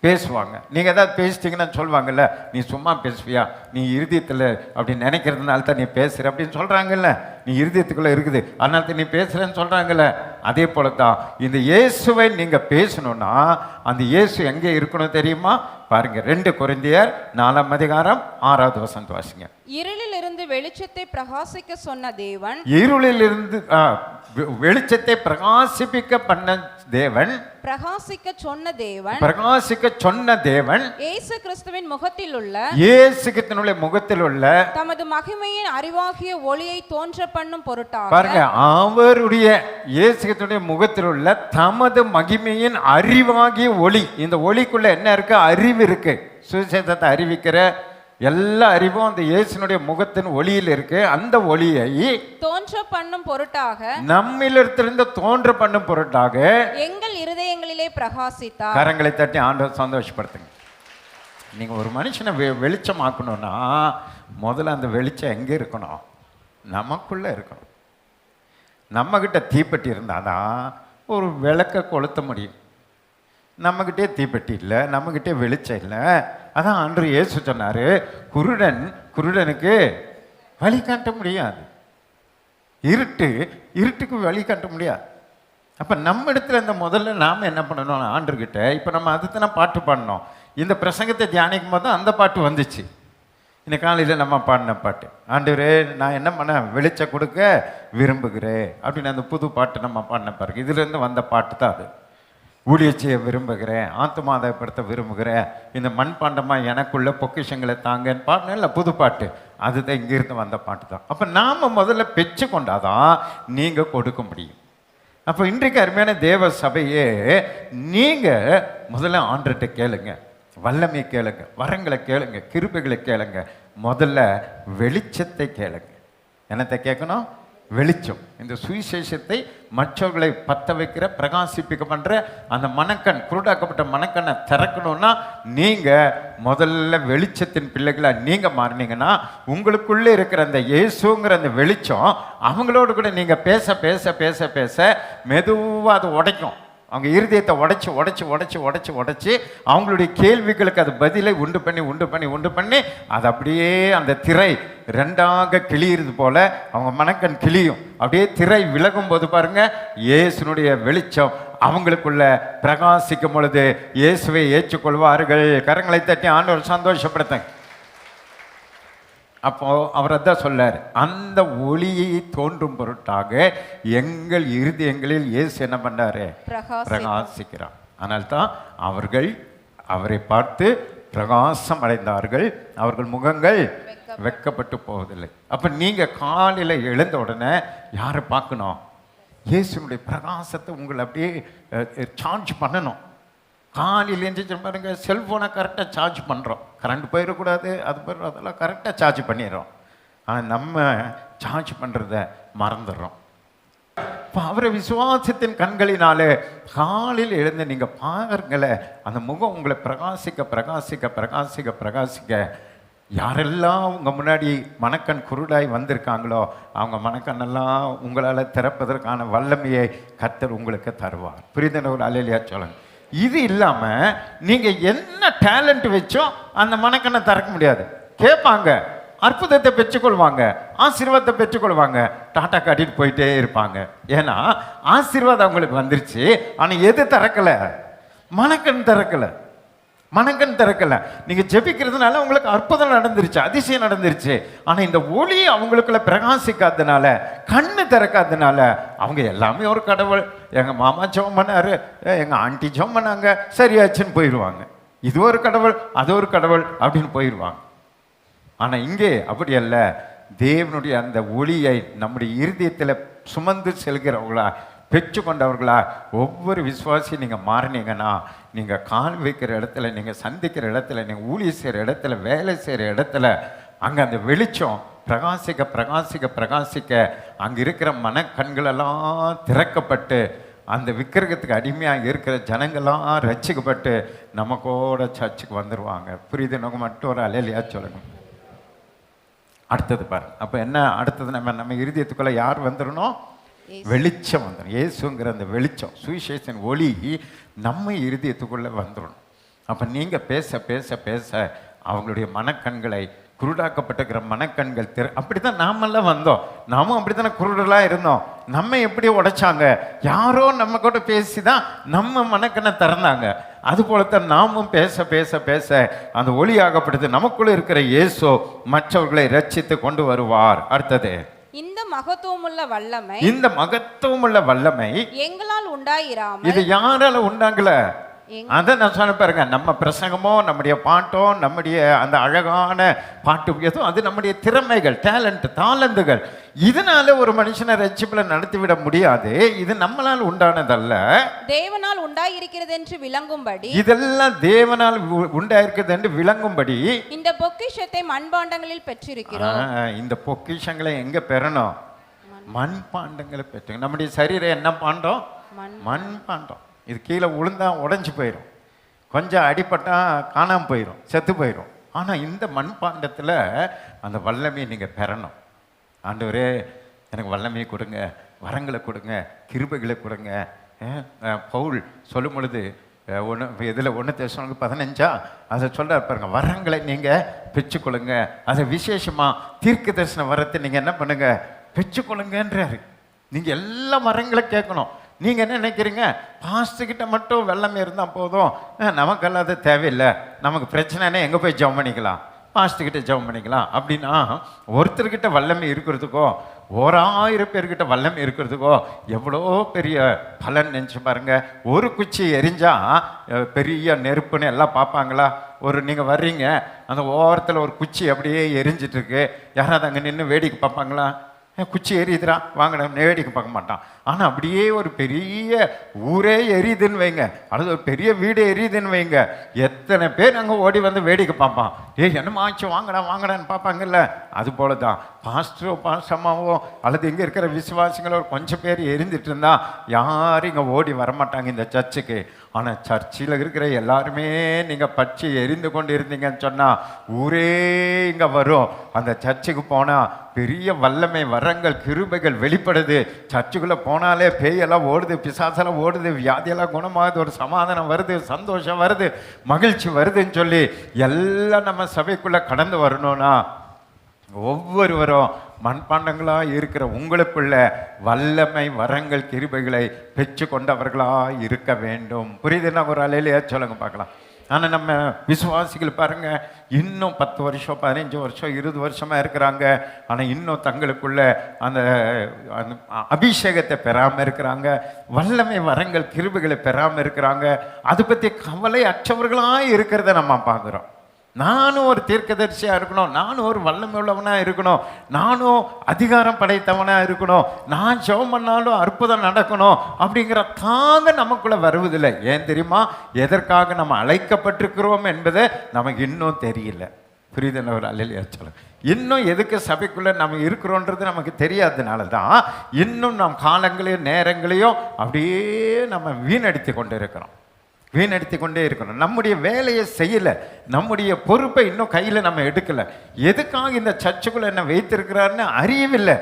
பேசுவாங்க. நீங்கள் ஏதாவது பேசிட்டீங்கன்னா சொல்லுவாங்கல்ல, நீ சும்மா பேசுவியா, நீ இருதயத்தில் அப்படி நினைக்கிறதுனால தான் நீ பேசுகிற அப்படின்னு சொல்கிறாங்கல்ல. நீ இருதயத்துக்குள்ளே இருக்குது அதனால தான் நீ பேசுகிறேன்னு சொல்கிறாங்கல்ல. அதே போல தான் இந்த இயேசுவை நீங்கள் பேசணும்னா அந்த இயேசு எங்கே இருக்கணும் தெரியுமா? பாருங்க, 2 கொரிந்தியர் 4ஆம் அதிகாரம் 6வது வசனம் வாசிங்க. இருளிலிருந்து வெளிச்சத்தை பிரகாசிக்க சொன்ன தேவன், இருளிலிருந்து வெளிச்சத்தை பிரகாசிப்பிக்க பண்ண தேவன், பிரகாசிக்க சொன்ன தேவன் இயேசு கிறிஸ்துவின் முகத்தில் உள்ள தமது மகிமையின் அறிவாகிய ஒளியை தோன்ற பண்ணும் பொருட்டாக. பாருங்க, அவருடைய இயேசு கிறிஸ்துவின் முகத்தில் உள்ள தமது மகிமையின் அறிவாகிய ஒளி. இந்த ஒளிக்குள்ள என்ன இருக்கு? அறிவு இருக்கு. சுவிசேஷத்தை அறிவிக்கிற எல்லா அறிவும் அந்த இயேசுனுடைய முகத்தின் ஒளியில் இருக்கு. அந்த ஒளியை தோன்ற பண்ணும் பொருட்டாக, நம்மிலிருந்து தோன்ற பண்ணும் பொருட்டாக எங்கள் இருதயங்களிலே பிரகாசித்தார். கரங்களை தட்டி ஆண்டவர் சந்தோஷப்படுத்துங்க. நீங்க ஒரு மனுஷனை வெளிச்சமாக்கணும்னா முதல்ல அந்த வெளிச்சம் எங்க இருக்கணும்? நமக்குள்ள இருக்கணும். நம்மகிட்ட தீப்பெட்டி இருந்தாதான் ஒரு விளக்க கொளுத்த முடியும். நம்மகிட்டே தீப்பெட்டி இல்லை, நம்மகிட்டே வெளிச்சம் இல்லை. அதான் ஆண்டவர் இயேசு சொன்னார், குருடனுக்கு வழி காட்ட முடியாது, இருட்டுக்கு வழி காட்ட முடியாது. அப்போ நம்ம இடத்துல இந்த முதல்ல நாம் என்ன பண்ணணும்? ஆண்டர்கிட்ட இப்போ நம்ம அதுதானே பாட்டு பாடினோம். இந்த பிரசங்கத்தை தியானிக்கும் போது அந்த பாட்டு வந்துச்சு. இந்த காலையில் நம்ம பாடின பாட்டு, ஆண்டவரே நான் என்ன பண்ண வெளிச்சம் கொடுக்க விரும்புகிறேன் அப்படின்னு அந்த புது பாட்டு நம்ம பாடின பாருங்க. இதுலேருந்து வந்த பாட்டு தான் அது. ஊழியச்சையை விரும்புகிறேன், ஆத்மாதாயப்படுத்த விரும்புகிறேன், இந்த மண்பாண்டமாக எனக்குள்ள பொக்கிஷங்களை தாங்கன்னு பாடின இல்லை புது பாட்டு. அதுதான் இங்கிருந்து வந்த பாட்டு தான். அப்போ நாம் முதல்ல பெற்று கொண்டாதான் நீங்கள் கொடுக்க முடியும். அப்போ இன்றைக்கு அருமையான தேவ சபையே, நீங்கள் முதல்ல ஆண்டர்கிட்ட கேளுங்க, வல்லமையை கேளுங்க, வரங்களை கேளுங்க, கிருபைகளை கேளுங்க. முதல்ல வெளிச்சத்தை கேளுங்க. என்னத்தை கேட்கணும்? வெளிச்சம். இந்த சுவிசேஷத்தை மற்றவர்களை பற்ற வைக்கிற பிரகாசிப்பிக்க பண்ணுற அந்த மனக்கண், குருடாக்கப்பட்ட மனக்கண்ணை திறக்கணும்னா நீங்கள் முதல்ல வெளிச்சத்தின் பிள்ளைகளை நீங்கள் மாறினீங்கன்னா உங்களுக்குள்ளே இருக்கிற அந்த இயேசுங்கிற அந்த வெளிச்சம் அவங்களோடு கூட நீங்கள் பேச பேச பேச பேச மெதுவாக அது உடைக்கும். அவங்க இருதயத்தை உடைச்சி உடைச்சி உடைச்சி உடைச்சி உடைச்சி அவங்களுடைய கேள்விகளுக்கு அது பதிலை உண்டு பண்ணி அது அப்படியே அந்த திரை ரெண்டாக கிழியிறது போல அவங்க மனக்கண் கிழியும். அப்படியே திரை விலகும் போது பாருங்க, இயேசுனுடைய வெளிச்சம் அவங்களுக்குள்ள பிரகாசிக்கும் பொழுது இயேசுவை ஏற்றுக்கொள்வார்கள். கரங்களை தட்டி ஆண்டவர் சந்தோஷப்படுத்துங்க. அப்போ அவர் அதான் சொல்லார், அந்த ஒளியை தோன்றும் பொருட்டாக எங்கள் இருதயங்களில் இயேசு என்ன பண்ணாரு? பிரகாசிக்கிறார். அதனால்தான் அவர்கள் அவரை பார்த்து பிரகாசம் அடைந்தார்கள், அவர்கள் முகங்கள் வெட்கப்பட்டு போவதில்லை. அப்ப நீங்க காலையில எழுந்த உடனே யாரை பார்க்கணும்? இயேசுனுடைய பிரகாசத்தை உங்களை அப்படியே சார்ஜ் பண்ணணும். காலையில் எழுந்திரிச்சு பாருங்க, செல்ஃபோனை கரெக்டாக சார்ஜ் பண்ணுறோம், கரண்ட் போயிடக்கூடாது, அது போயிடும், அதெல்லாம் கரெக்டாக சார்ஜ் பண்ணிடுறோம். ஆனால் நம்ம சார்ஜ் பண்ணுறத மறந்துடுறோம். இப்போ அவரை விசுவாசத்தின் கண்களினாலே காலையில் எழுந்து நீங்கள் பாருங்களேன், அந்த முகம் உங்களை பிரகாசிக்க பிரகாசிக்க பிரகாசிக்க பிரகாசிக்க யாரெல்லாம் உங்கள் முன்னாடி மனக்கண் குருடாய் வந்திருக்காங்களோ அவங்க மனக்கண்ணெல்லாம் உங்களால் திறப்பதற்கான வல்லமையை கர்த்தர் உங்களுக்கு தருவார். புரியுதுன்னு ஒரு அல்லேலூயா சொல்லுங்க. இது இல்லாமல் நீங்கள் என்ன டேலண்ட் வச்சோ அந்த மனக்கண்ணை திறக்க முடியாது. கேட்பாங்க, அற்புதத்தை பெற்றுக்கொள்வாங்க, ஆசீர்வாதத்தை பெற்றுக்கொள்வாங்க, டாட்டா காட்டிட்டு போயிட்டே இருப்பாங்க. ஏன்னா ஆசீர்வாதம் அவங்களுக்கு வந்துருச்சு. ஆனால் எது திறக்கலை? மனக்கண் திறக்கலை. மனக்கண் திறக்கலை. நீங்கள் ஜெபிக்கிறதுனால உங்களுக்கு அற்புதம் நடந்துருச்சு, அதிசயம் நடந்துருச்சு. ஆனால் இந்த ஒளி அவங்களுக்குள்ள பிரகாசிக்காதனால, கண்ணு திறக்காதனால அவங்க எல்லாமே ஒரு கடவுள், எங்கள் மாமா ஜெபம் பண்ணாரு, எங்கள் ஆண்டி ஜெபம் பண்ணாங்க, சரியாச்சுன்னு போயிடுவாங்க. இது ஒரு கடவுள், அது ஒரு கடவுள் அப்படின்னு போயிடுவாங்க. ஆனால் இங்கே அப்படி அல்ல. தேவனுடைய அந்த ஒளியை நம்முடைய இருதயத்தில் சுமந்து செல்கிறவங்களா, பெற்றுக்கொண்டவர்களா ஒவ்வொரு விசுவாசியும் நீங்கள் மாறினீங்கன்னா, நீங்கள் கால் வைக்கிற இடத்துல, நீங்கள் சந்திக்கிற இடத்துல, நீங்கள் ஊழியர் செய்கிற இடத்துல, வேலை செய்கிற இடத்துல அங்கே அந்த வெளிச்சம் பிரகாசிக்க பிரகாசிக்க பிரகாசிக்க அங்கே இருக்கிற மனக்கண்களெல்லாம் திறக்கப்பட்டு அந்த விக்கிரகத்துக்கு அடிமையாக இருக்கிற ஜனங்கள்லாம் ரட்சிக்கப்பட்டு நமக்கோட சர்ச்சுக்கு வந்துடுவாங்க. புரியுது? நமக்கு மட்டும் ஒரு அல்லேலூயா சொல்லுங்க. அடுத்தது பாருங்க. அப்போ என்ன அடுத்தது? நம்ம இருதயத்துக்குள்ளே யார் வந்துடணும்? வெளிச்சம் வந்துடும். இயேசுங்கிற அந்த வெளிச்சம், சுவிசேஷன் ஒளி நம்ம இருதயத்துக்குள்ளே வந்துடணும். அப்போ நீங்கள் பேச பேச பேச அவங்களுடைய மனக்கண்களை, குருடாக்கப்பட்டிருக்கிற மனக்கண்கள் அப்படி தான் நாமெல்லாம் வந்தோம். நாமும் அப்படி தானே குருடலாக இருந்தோம். நம்ம எப்படி உடைச்சாங்க? யாரோ நம்ம கூட பேசி தான் நம்ம மனக்கண்ணை திறந்தாங்க. அதுபோலத்தான் நாமும் பேச பேச பேச அந்த ஒளியாகப்படுது நமக்குள்ளே இருக்கிற இயேசு மற்றவர்களை ரட்சித்து கொண்டு வருவார். அடுத்தது, இந்த மகத்துவமுள்ள வல்லமை, இந்த மகத்துவமுள்ள வல்லமை எங்களால் உண்டாயிராமல், இது யாரால உண்டாங்கல? அதை நான் சொன்ன பாருங்க, நம்ம பிரசங்கமோ நம்முடைய பாட்டோ நம்முடைய அந்த அழகான பாட்டு எதுவும் அது நம்முடைய திறமைகள், டேலண்ட், தாளந்துகள், இதனால ஒரு மனுஷனை ரட்சிப்புல நடத்திவிட முடியாது. இது நம்மளால் உண்டானதல்ல, தேவனால் உண்டாயிருக்கிறது என்று விளங்கும்படி, இதெல்லாம் தேவனால் உண்டாயிருக்கிறது என்று விளங்கும்படி இந்த பொக்கிஷத்தை மண்பாண்டங்களில் பெற்றிருக்கிறோம். இந்த பொக்கிஷங்களை எங்க பெறணும்? மண்பாண்டங்களை பெற்று. நம்முடைய சரீரம் என்ன பாண்டம்? மண்பாண்டம். இது கீழே விழுந்தா உடஞ்சி போயிடும், கொஞ்சம் அடிப்பட்டா காணாமல் போயிடும், செத்து போயிடும். ஆனால் இந்த மண்பாண்டத்தில் அந்த வல்லமையை நீங்கள் பெறணும். ஆண்டவரே எனக்கு வல்லமையை கொடுங்க, வரங்களை கொடுங்க, கிருபைகளை கொடுங்க. பவுல் சொல்லும் பொழுது இதில் 1 தெசலோனிக்கர் 15 அதை சொல்கிறார் பாருங்க, வரங்களை நீங்கள் பெற்றுக்கொள்ளுங்க. அதை விசேஷமாக தீர்க்க தரிசன வரத்தை நீங்கள் என்ன பண்ணுங்க? பெற்றுக்கொள்ளுங்கன்றாரு. நீங்கள் எல்லா வரங்களை கேட்கணும். நீங்கள் என்ன நினைக்கிறீங்க? பாஸ்டர்கிட்ட மட்டும் வெள்ளமே இருந்தால் போதும், நமக்கெல்லாம் அது தேவையில்லை, நமக்கு பிரச்சனைனா எங்கே போய் ஜெபம் பண்ணிக்கலாம், பாஸ்டர்கிட்ட ஜெபம் பண்ணிக்கலாம் அப்படின்னா, ஒருத்தர்கிட்ட வல்லமை இருக்கிறதுக்கோ 1000 பேர்கிட்ட வல்லமை இருக்கிறதுக்கோ எவ்வளோ பெரிய பலன் நினச்சி பாருங்க. ஒரு குச்சி எரிஞ்சா பெரிய நெருப்புன்னு எல்லாம் பார்ப்பாங்களா? நீங்கள் வர்றீங்க, அந்த ஓரத்தில் ஒரு குச்சி அப்படியே எரிஞ்சிட்டு இருக்கு, யாராவது அங்கே நின்று வேடிக்கை பார்ப்பாங்களா? குச்சி எரியுதுரா வாங்க, வேடிக்கை பார்க்க மாட்டான். ஆனால் அப்படியே ஒரு பெரிய ஊரே எரியுதுன்னு வைங்க, அல்லது ஒரு பெரிய வீடு எரியுதுன்னு வைங்க, எத்தனை பேர் அங்கே ஓடி வந்து வேடிக்கை பார்ப்பான். என்னமா ஆச்சு, வாங்கடா வாங்கடான்னு பார்ப்பாங்கல்ல. அது போல தான் பாஸ்டரோ பாஸ்டம்மாவோ அல்லது இங்கே இருக்கிற விசுவாசிகளோ கொஞ்சம் பேர் எரிந்துட்டு இருந்தா யாரும் இங்கே ஓடி வரமாட்டாங்க இந்த சர்ச்சுக்கு. ஆனால் சர்ச்சில் இருக்கிற எல்லாருமே நீங்கள் பற்றி எரிந்து கொண்டு இருந்தீங்கன்னு சொன்னால் ஊரே இங்கே வரும். அந்த சர்ச்சுக்கு போனால் பெரிய வல்லமை வரங்கள் கிருபைகள் வெளிப்படுது. சர்ச்சுக்குள்ளே போனாலே பேயெல்லாம் ஓடுது, பிசாசெல்லாம் ஓடுது, வியாதியெல்லாம் குணமாகுது, ஒரு சமாதானம் வருது, சந்தோஷம் வருது, மகிழ்ச்சி வருதுன்னு சொல்லி எல்லாம் நம்ம சபைக்குள்ளே கடந்து வரணும்னா ஒவ்வொருவரும் மண்பாண்டங்களாக இருக்கிற உங்களுக்குள்ள வல்லமை வரங்கள் கிருபைகளை பெற்று கொண்டவர்களாக இருக்க வேண்டும். புரியுதுன்னா ஒரு அலையிலேயே சொல்லுங்க பார்க்கலாம். ஆனால் நம்ம விசுவாசிகள் பாருங்க, இன்னும் 10 வருஷம் 15 வருஷம் 20 வருஷமாக இருக்கிறாங்க. ஆனால் இன்னும் தங்களுக்குள்ள அந்த அபிஷேகத்தை பெறாமல் இருக்கிறாங்க, வல்லமை வரங்கள் கிருபைகளை பெறாமல் இருக்கிறாங்க. அதை பற்றி கவலை அற்றவர்களாக இருக்கிறத நம்ம பார்க்குறோம். நானும் ஒரு தீர்க்கதரிசியாக இருக்கணும், நானும் ஒரு வல்லமை உள்ளவனாக இருக்கணும், நானும் அதிகாரம் படைத்தவனாக இருக்கணும், நான் ஜெபம் பண்ணாலும் அற்புதம் நடக்கணும் அப்படிங்கிற தாங்க நமக்குள்ளே வருவதில்லை. ஏன் தெரியுமா? எதற்காக நம்ம அழைக்கப்பட்டிருக்கிறோம் என்பதை நமக்கு இன்னும் தெரியல. புரியுதுன்னு ஒரு அல்லையா சொல்லுங்க. இன்னும் எதுக்கு சபைக்குள்ளே நம்ம இருக்கிறோன்றது நமக்கு தெரியாததுனால தான் இன்னும் நம் காலங்களையும் நேரங்களையும் அப்படியே நம்ம வீணடித்து கொண்டு இருக்கிறோம். வீணடித்து கொண்டே இருக்கணும். நம்முடைய வேலையை செய்யலை, நம்முடைய பொறுப்பை இன்னும் கையில் நம்ம எடுக்கலை. எதுக்காக இந்த சர்ச்சுக்குள்ளே என்ன வைத்திருக்கிறாருன்னு அறியவில்லை.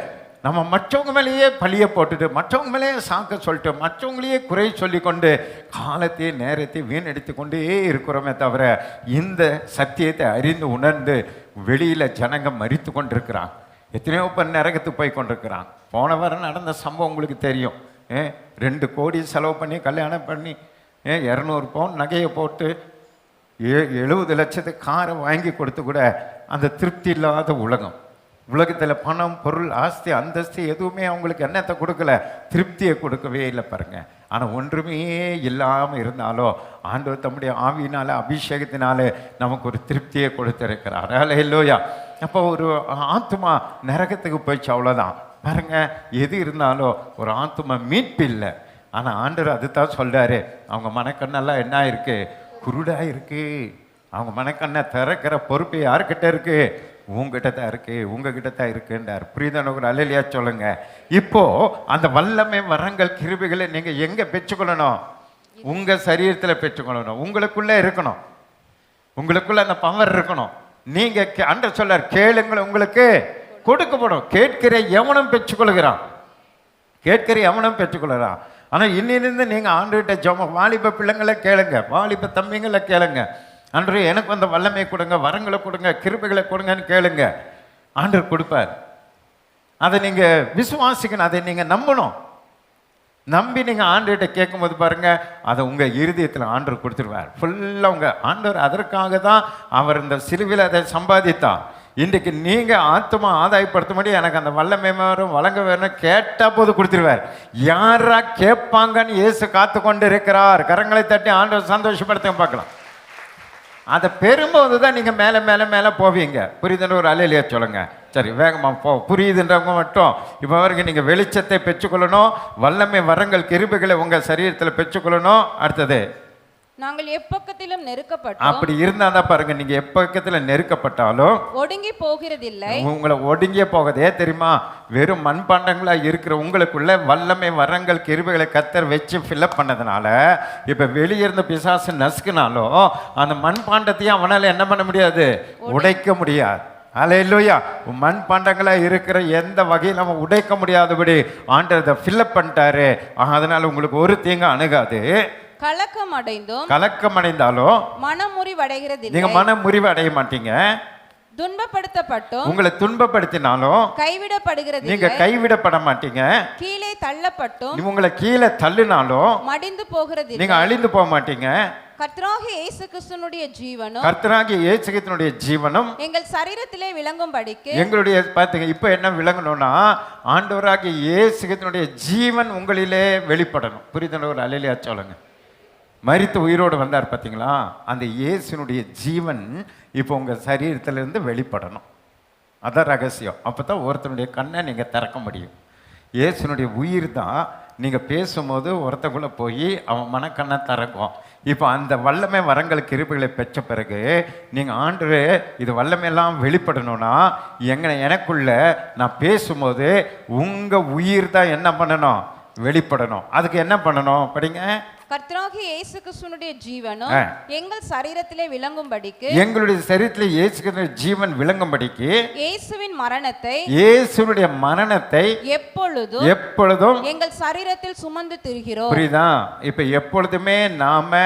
நம்ம மற்றவங்க மேலேயே பழியை போட்டுட்டு, மற்றவங்க மேலேயே சாக்க சொல்லிட்டு, மற்றவங்களையே குறை சொல்லி கொண்டு காலத்தையும் நேரத்தையும் வீணடித்து கொண்டே இருக்கிறோமே தவிர இந்த சத்தியத்தை அறிந்து உணர்ந்து வெளியில் ஜனங்க மறித்து கொண்டிருக்கிறான். எத்தனையோ பேர் நரகத்துக்கு போய் கொண்டிருக்கிறான். போன வாரம் நடந்த சம்பவம் உங்களுக்கு தெரியும். 2 கோடி செலவு பண்ணி கல்யாணம் பண்ணி 200 பவுன் நகையை போட்டு 70 லட்சத்துக்கு காரை வாங்கி கொடுத்து கூட அந்த திருப்தி இல்லாத உலகத்தில் பணம் பொருள் ஆஸ்தி அந்தஸ்து எதுவுமே அவங்களுக்கு என்னத்தை கொடுக்கல, திருப்தியை கொடுக்கவே இல்லை பாருங்க. ஆனால் ஒன்றுமே இல்லாமல் இருந்தாலும் ஆண்டவர் தம்முடைய ஆவியினால அபிஷேகத்தினால நமக்கு ஒரு திருப்தியை கொடுத்துருக்கிறார். அல்லேலூயா. அப்போ ஒரு ஆத்துமா நரகத்துக்கு போயிடுச்சு, அவ்வளோதான் பாருங்க. எது இருந்தாலும் ஒரு ஆத்துமா மீட்பு இல்லை. ஆனால் ஆண்டவர் அதுதான் சொல்கிறாரு, அவங்க மனக்கண்ணெல்லாம் என்ன இருக்கு? குருடாக இருக்கு. அவங்க மனக்கண்ணை திறக்கிற பொறுப்பு யாருக்கிட்ட இருக்கு? உங்ககிட்ட தான் இருக்கு, உங்ககிட்ட தான் இருக்குன்றார். புரியுதான ஒரு அல்லையா சொல்லுங்க. இப்போ அந்த வல்லமை வரங்கள் கிருபைகளை நீங்கள் எங்கே பெற்றுக்கொள்ளணும்? உங்கள் சரீரத்தில் பெற்றுக்கொள்ளணும். உங்களுக்குள்ளே இருக்கணும், உங்களுக்குள்ள அந்த பவர் இருக்கணும். நீங்கள் ஆண்டவர் சொல்றார், கேளுங்கள் உங்களுக்கு கொடுக்கப்படும், கேட்கிற எவனும் பெற்றுக்கொள்கிறான், கேட்கிற எவனும் பெற்றுக்கொள்கிறான். ஆனால் இன்னிலிருந்து நீங்கள் ஆண்டவர்கிட்ட ஜெபம், வாலிப பிள்ளைங்களை கேளுங்க, வாலிப தம்பிங்களை கேளுங்க, ஆண்டவரே எனக்கு அந்த வல்லமை கொடுங்க, வரங்களை கொடுங்க, கிருபைகளை கொடுங்கன்னு கேளுங்க. ஆண்டவர் கொடுப்பார். அதை நீங்கள் விசுவாசிக்கணும், அதை நீங்கள் நம்பணும். நம்பி நீங்கள் ஆண்டவர்கிட்ட கேட்கும்போது பாருங்க, அதை உங்கள் இருதயத்தில் ஆண்டவர் கொடுத்துருவார். ஃபுல்லாக உங்கள் ஆண்டவர் அதற்காக தான் அவர் இந்த சிலுவையில் அதை சம்பாதித்தார். இன்றைக்கு நீங்கள் ஆத்மா ஆதாயப்படுத்தும்படி எனக்கு அந்த வல்லமை வரும் வழங்க வேணும் கேட்டால் போது கொடுத்துருவார். யாரா கேட்பாங்கன்னு இயேசு காத்து கொண்டு இருக்கிறார். கரங்களை தட்டி ஆண்டவர் சந்தோஷப்படுத்த பார்க்கலாம். அதை பெறும்போது தான் நீங்கள் மேலே மேலே மேலே போவீங்க. புரியுதுன்ற ஒரு அலையிலேயே சொல்லுங்க. சரி, வேகமாக போ. புரியுதுன்றவங்க மட்டும் இப்போ வரைக்கும் நீங்கள் வெளிச்சத்தை பெற்றுக்கொள்ளணும், வல்லமை வரங்கள் கிருபைகளை உங்கள் சரீரத்தில் பெற்றுக்கொள்ளணும். அடுத்தது, நாங்கள் எப்பக்கத்திலும் நெருக்கப்பட்டோம். அப்படி இருந்தா தான் பாருங்க, நீங்க எப்பக்கத்துல நெருக்கப்பட்டாலும் ஒடுங்கி போகிறதில்லை. உங்களை ஒடுங்கியே போகதே தெரியுமா? வெறும் மண்பாண்டங்களா இருக்கிற உங்களுக்குள்ள வல்லமை வரங்கள் கிருபைகளை கர்த்தர் வச்சு ஃபில்அப் பண்ணதுனால இப்ப வெளியிருந்த பிசாசு நசுக்குனாலும் அந்த மண்பாண்டத்தையும் அவனால என்ன பண்ண முடியாது? உடைக்க முடியாது. அல்லேலூயா. மண்பாண்டங்களா இருக்கிற எந்த வகையில் நம்ம உடைக்க முடியாதபடி ஆண்டவர் ஃபில்அப் பண்ணிட்டாரு. அதனால உங்களுக்கு ஒரு தீங்கு அணுகாது. கலக்கம் அடைந்தாலும் மனமுறிவடைகிறது. நீங்க மனமுறிவு அடைய மாட்டீங்க. துன்பப்படுத்தப்பட்டும் உங்களை துன்பப்படுத்தினாலும் கைவிடப்படுகிறது. நீங்க கைவிடப்பட மாட்டீங்க. கீழே தள்ளப்பட்டும் உங்களை கீழே தள்ளினாலும் மடிந்து போகிறது. நீங்க அழிந்து போக மாட்டீங்க. கர்த்தராகிய இயேசு கிறிஸ்துவினுடைய ஜீவனும் எங்கள் சரீரத்திலே விளங்கும்படிக்கு எங்களுடைய பாத்தீங்க இப்ப என்ன விளங்கணும்னா ஆண்டவராகிய இயேசு கிறிஸ்துவினுடைய ஜீவன் உங்களிலே வெளிப்படணும். புரியுதுன்னு ஒரு அல்லேலூயா சொல்லுங்க. மரித்து உயிரோடு வந்தார் பார்த்தீங்களா? அந்த இயேசுனுடைய ஜீவன் இப்போ உங்கள் சரீரத்திலிருந்து வெளிப்படணும். அதான் ரகசியம். அப்போ தான் ஒருத்தனுடைய கண்ணை நீங்கள் திறக்க முடியும். இயேசுனுடைய உயிர் தான் நீங்கள் பேசும்போது ஒருத்தக்குள்ளே போய் அவன் மனக்கண்ணை திறக்கும். இப்போ அந்த வல்லமை வரங்கள் கிருபைகளை பெற்ற பிறகு நீங்கள் ஆண்டவரே இது வல்லமையெல்லாம் வெளிப்படணும்னா எனக்குள்ள நான் பேசும்போது உங்கள் உயிர் தான் என்ன பண்ணணும், வெளிப்படணும். அதுக்கு என்ன பண்ணணும் படிங்க. கர்த்தராகிய இயேசு கிறிஸ்துவினுடைய ஜீவனும் எங்கள் சரீரத்திலே விளங்கும்படிக்கு, எங்களுடைய சரீரத்திலே இயேசு கிறிஸ்துவின் ஜீவன் விளங்கும்படிக்கு இயேசுவினுடைய மரணத்தை எப்பொழுதும் எங்கள் சரீரத்தில் சுமந்து திரிகிறோம். புரியுதா? இப்ப எப்பொழுதுமே நாம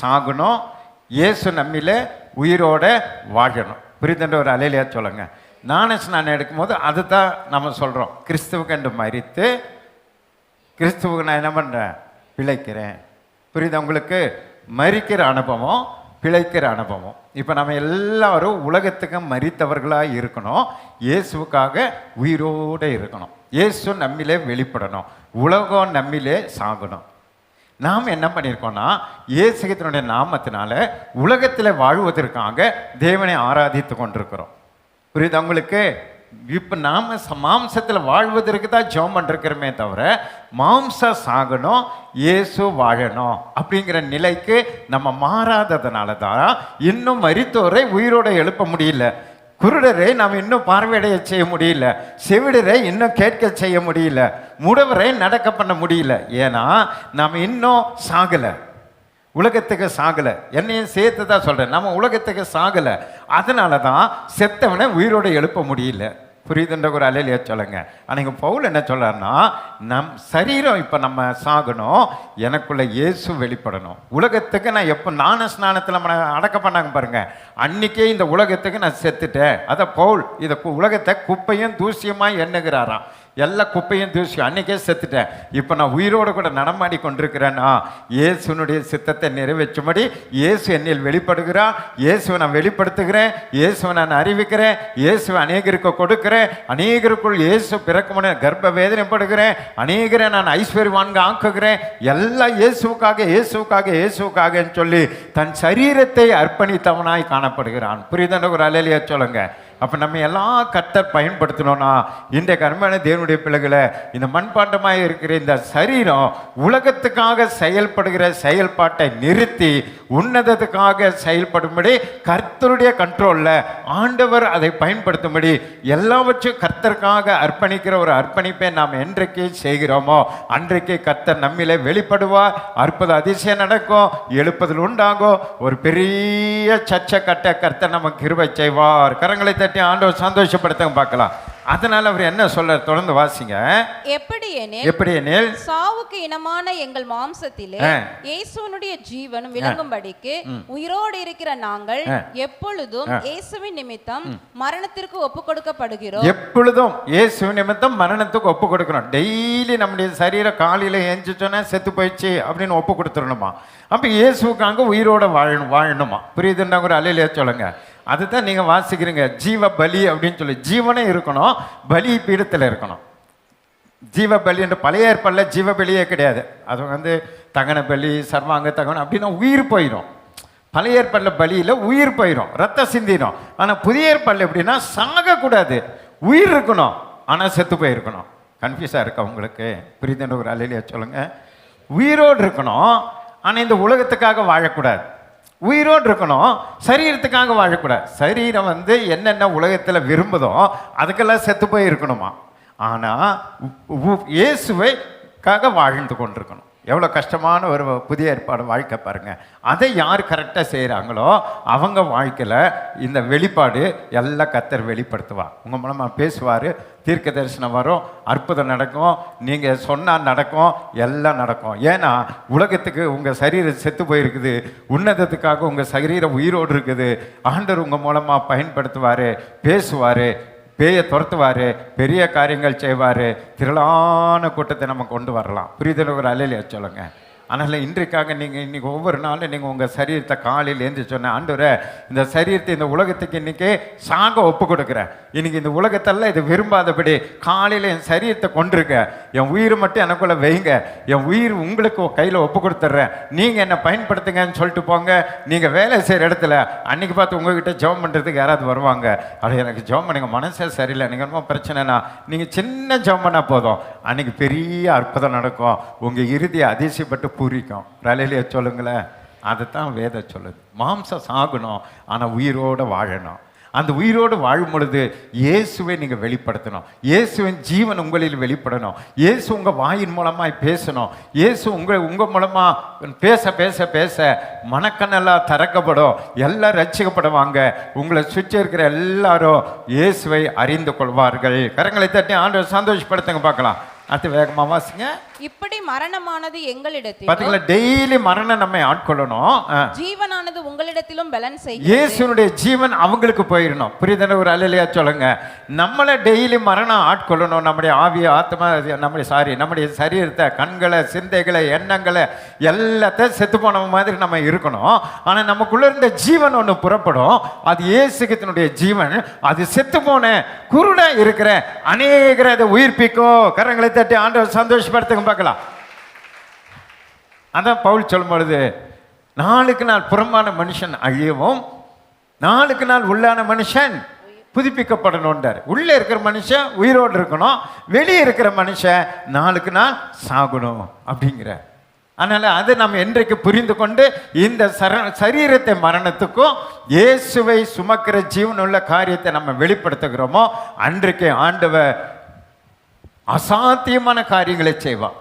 சாகணும், இயேசு நம்மிலே உயிரோட வாழணும். புரியுதுன்ற ஒரு அலையிலையா சொல்லுங்க. ஞானஸ்நானம் எடுக்கும்போது அதுதான் நம்ம சொல்றோம், கிறிஸ்துவுக்கு என்று மரித்து கிறிஸ்துவுக்கு நான் என்ன பண்றேன், பிழைக்கிறேன். புரியுது உங்களுக்கு? மரிக்கிற அனுபவம், பிழைக்கிற அனுபவம். இப்போ நம்ம எல்லாரும் உலகத்துக்கு மரித்தவர்களாக இருக்கணும், இயேசுவுக்காக உயிரோடு இருக்கணும். இயேசு நம்மிலே வெளிப்படணும், உலகம் நம்மிலே சாகணும். நாம் என்ன பண்ணியிருக்கோம்னா இயேசுவினுடைய நாமத்தினால உலகத்தில் வாழ்வதற்காக தேவனை ஆராதித்து கொண்டிருக்கிறோம். புரியுது உங்களுக்கு? இப்போ நாம் மாம்சத்தில் வாழ்வதற்கு தான் ஜெபம் பண்ணிருக்கிறோமே தவிர மாம்சம் சாகணும், இயேசு வாழணும் அப்படிங்கிற நிலைக்கு நம்ம மாறாததுனால தான் இன்னும் மரித்தோரை உயிரோட எழுப்ப முடியல, குருடரை நாம் இன்னும் பார்வையடைய செய்ய முடியல, செவிடரை இன்னும் கேட்க செய்ய முடியல, முடவரை நடக்க பண்ண முடியல. ஏன்னா நாம் இன்னும் சாகலை, உலகத்துக்கு சாகலை. என்னையும் சேர்த்து தான் சொல்கிறேன், நம்ம உலகத்துக்கு சாகலை. அதனால தான் செத்தவனை உயிரோடு எழுப்ப முடியல. புரியுதுன்ற ஒரு அலையிலையா சொல்லுங்க. ஆனால் பவுல் என்ன சொல்றாருன்னா, நம் சரீரம் இப்போ நம்ம சாகணும், எனக்குள்ள இயேசு வெளிப்படணும். உலகத்துக்கு நான் எப்போ ஞான ஸ்நானத்தில் நம்ம அடக்க பண்ணாங்க பாருங்க, அன்னைக்கே இந்த உலகத்துக்கு நான் செத்துட்டேன். அதை பவுல் இதை உலகத்தை குப்பையும் தூசியமாக எண்ணுகிறாராம். எல்லா குப்பையும் தூசி, அன்னைக்கே செத்துட்டேன், இப்போ நான் உயிரோடு கூட நடமாடி கொண்டிருக்கிறேன்னா இயேசுனுடைய சித்தத்தை நிறைவேற்றும்படி இயேசு என்னில் வெளிப்படுகிறார், இயேசுவை நான் வெளிப்படுத்துகிறேன், இயேசுவை நான் அறிவிக்கிறேன், இயேசுவை அநேகருக்கு கொடுக்கிறேன், அநேகருக்குள் இயேசு பிறக்குமுன கர்ப்ப வேதனைப்படுகிறேன், அநேகரை நான் ஐஸ்வர்யவான்க ஆக்குகிறேன். எல்லாம் இயேசுக்காக இயேசுக்காக இயேசுக்காகன்னு சொல்லி தன் சரீரத்தை அர்ப்பணித்தவனாய் காணப்படுகிறான். புரியுதுன்ற ஒரு அலையிலையா சொல்லுங்க. அப்போ நம்ம எல்லாம் கர்த்தர் பயன்படுத்தணும்னா இன்றைய கர்மமான தேவனுடைய பிள்ளைகளை இந்த மண்பாண்டமாக இருக்கிற இந்த சரீரம் உலகத்துக்காக செயல்படுகிற செயல்பாட்டை நிறுத்தி உன்னதத்துக்காக செயல்படும்படி கர்த்தருடைய கண்ட்ரோலில் ஆண்டவர் அதை பயன்படுத்தும்படி எல்லாவற்றையும் கர்த்தருக்காக அர்ப்பணிக்கிற ஒரு அர்ப்பணிப்பை நாம் என்றைக்கு செய்கிறோமோ அன்றைக்கு கர்த்தர் நம்மிலே வெளிப்படுவார். அற்புத அதிசயம் நடக்கும், எழுப்புதல் உண்டாகும், ஒரு பெரிய சர்ச்சை கட்ட கர்த்தர் நமக்கு கிருபை செய்வார். கரங்களை தட்டி ஆண்டவர் சந்தோஷப்படுத்த பார்க்கலாம். அதனால அவர் என்ன சொல்ற, தொடர்ந்து வாசிங்க. எப்படியெனில் சாவுக்கு இனமான எங்கள் மாம்சத்திலே இயேசுவினுடைய ஜீவனும் விளங்கும்படிக்கு உயிரோடு இருக்கிற நாங்கள் எப்பொழுதும் இயேசுவின் நிமித்தம் மரணத்திற்கு ஒப்பு கொடுக்கப்படுகிறோம். எப்பொழுதும் இயேசுவின் நிமித்தம் மரணத்துக்கு ஒப்பு கொடுக்கிறோம். டெய்லி நம்முடைய சரீர காலையில ஏஞ்சிச்சோன்னா செத்து போயிடுச்சு அப்படின்னு ஒப்பு கொடுத்துடணுமா? அப்ப இயேசுக்காக உயிரோட வாழணுமா? புரியுதுன்னா ஒரு அலையிலே சொல்லுங்க. அதுதான் நீங்கள் வாசிக்கிறீங்க, ஜீவ பலி அப்படின்னு சொல்லி. ஜீவனே இருக்கணும், பலி பீடத்தில் இருக்கணும். ஜீவ பலி என்று பழைய ஏற்பாடில் ஜீவ பலியே கிடையாது. அது தகன பலி, சர்வாங்க தகனம் அப்படின்னா உயிர் போயிடும். பழைய ஏற்பாடில் பலியில் உயிர் போயிடும், ரத்த சிந்திடும். ஆனால் புதிய ஏற்பாடில் எப்படின்னா சாகக்கூடாது, உயிர் இருக்கணும், ஆனால் செத்து போயிருக்கணும். கன்ஃபியூஸாக இருக்கா உங்களுக்கு? புரியுதுன்ற ஒரு அலையிலையா சொல்லுங்க. உயிரோடு இருக்கணும், ஆனால் இந்த உலகத்துக்காக வாழக்கூடாது. உயிரோடு இருக்கணும், சரீரத்துக்காக வாழக்கூடாது. சரீரம் என்னென்ன உலகத்தில் விரும்புதோ அதுக்கெல்லாம் செத்து போய் இருக்கணுமா? ஆனால் இயேசுவைக்காக வாழ்ந்து கொண்டிருக்கணும். எவ்வளோ கஷ்டமான ஒரு புதிய ஏற்பாடு வாழ்க்கை பாருங்கள். அதை யார் கரெக்டாக செய்கிறாங்களோ அவங்க வாழ்க்கையில் இந்த வெளிப்பாடு எல்லாம் கர்த்தர் வெளிப்படுத்துவா. உங்கள் மூலமாக பேசுவார், தீர்க்க தரிசனம் வரும், அற்புதம் நடக்கும், நீங்கள் சொன்னால் நடக்கும், எல்லாம் நடக்கும். ஏன்னா உலகத்துக்கு உங்கள் சரீரம் செத்து போயிருக்குது, உன்னதத்துக்காக உங்கள் சரீரம் உயிரோடு இருக்குது. ஆண்டவர் உங்கள் மூலமாக பயன்படுத்துவார், பேசுவார், பேயை துரத்துவார், பெரிய காரியங்கள் செய்வார், திரளான கூட்டத்தை நம்ம கொண்டு வரலாம். புரிதல் ஒரு அலையில சொல்லுங்க. அதனால் இன்றைக்காக நீங்கள் இன்றைக்கி ஒவ்வொரு நாளும் நீங்கள் உங்கள் சரீரத்தை காலையில் எழுந்து சொன்ன, ஆண்டவரே இந்த சரீரத்தை இந்த உலகத்துக்கு இன்றைக்கி சாக ஒப்பு கொடுக்குறேன், இன்றைக்கி இந்த உலகத்தெல்லாம் இது விரும்பாதபடி காலையில் என் சரீரத்தை கொண்டிருக்க, என் உயிர் மட்டும் எனக்குள்ளே வைங்க, என் உயிர் உங்களுக்கு கையில் ஒப்பு கொடுத்துட்றேன், நீங்கள் என்னை பயன்படுத்துங்கன்னு சொல்லிட்டு போங்க. நீங்கள் வேலை செய்கிற இடத்துல அன்றைக்கி பார்த்து உங்கள்கிட்ட ஜெபம் பண்ணுறதுக்கு யாராவது வருவாங்க. அது எனக்கு ஜெபம் பண்ணுங்க, மனசே சரியில்லை, நீங்கள் ரொம்ப பிரச்சனைனா நீங்கள் சின்ன ஜெபம் பண்ணால் போதும், அன்றைக்கி பெரிய அற்புதம் நடக்கும், உங்கள் இறுதியை அதிசயப்பட்டு பூரிக்கும். ரலையிலே சொல்லுங்களேன். அதைத்தான் வேதம் சொல்லுது. மாம்சம் சாகணும், ஆனால் உயிரோடு வாழணும். அந்த உயிரோடு வாழும் பொழுது இயேசுவை நீங்கள் வெளிப்படுத்தணும். இயேசுவின் ஜீவன் உங்களில் வெளிப்படணும். இயேசு உங்கள் வாயின் மூலமாய் பேசணும். இயேசு உங்கள் மூலமாக பேச பேச பேச மனக்கண்ணெல்லாம் திறக்கப்படும். எல்லாம் ரட்சிக்கப்படுவாங்க. உங்களை சுற்றி இருக்கிற எல்லாரும் இயேசுவை அறிந்து கொள்வார்கள். கரங்களை தட்டி ஆண்டவர் சந்தோஷப்படுத்துங்க பார்க்கலாம். அது வேகமாக வாசிங்க. இப்படி மரணமானது எங்களிடத்தில், பாத்தீங்களா, டெய்லி மரணம் நம்மை ஆட்கொள்ளணும். ஜீவனானது உங்களிடத்திலும் பலன் செய்யும். இயேசுனுடைய ஜீவன் அவங்களுக்கு போயிடணும். புரியுதுன்னு ஒரு அல்லேலூயா சொல்லுங்க. நம்மளை டெய்லி மரணம் ஆட்கொள்ளணும். நம்முடைய ஆவிய ஆத்மா, நம்முடைய சரீரத்தை, கண்களை, சிந்தைகளை, எண்ணங்களை எல்லாத்தையும் செத்து போன மாதிரி நம்ம இருக்கணும். ஆனா நமக்குள்ள இருந்த ஜீவன் ஒன்று புறப்படும். அது இயேசுகினுடைய ஜீவன். அது செத்து போன குருடா இருக்கிற அநேகரை அதை உயிர்ப்பிக்கும். கரங்களை தட்டி ஆண்டவர் சந்தோஷப்படுத்துங்க பார்க்கலாம். அதான் பவுல் சொல்லும் பொழுது, நாளுக்கு நாள் புறம்பான மனுஷன் அழியவும், நாளுக்கு நாள் உள்ளான மனுஷன் புதுப்பிக்கப்படணும்ன்றார். உள்ளே இருக்கிற மனுஷன் உயிரோடு இருக்கணும், வெளியே இருக்கிற மனுஷன் நாளுக்கு நாள் சாகணும் அப்படிங்கிற. அதனால அது நம்ம என்றைக்கு புரிந்து கொண்டு இந்த சரீரத்தை மரணத்துக்கும் இயேசுவை சுமக்கிற ஜீவனுள்ள காரியத்தை நம்ம வெளிப்படுத்துகிறோமோ, அன்றைக்கு ஆண்டவர் அசாத்தியமான காரியங்களை செய்வான்.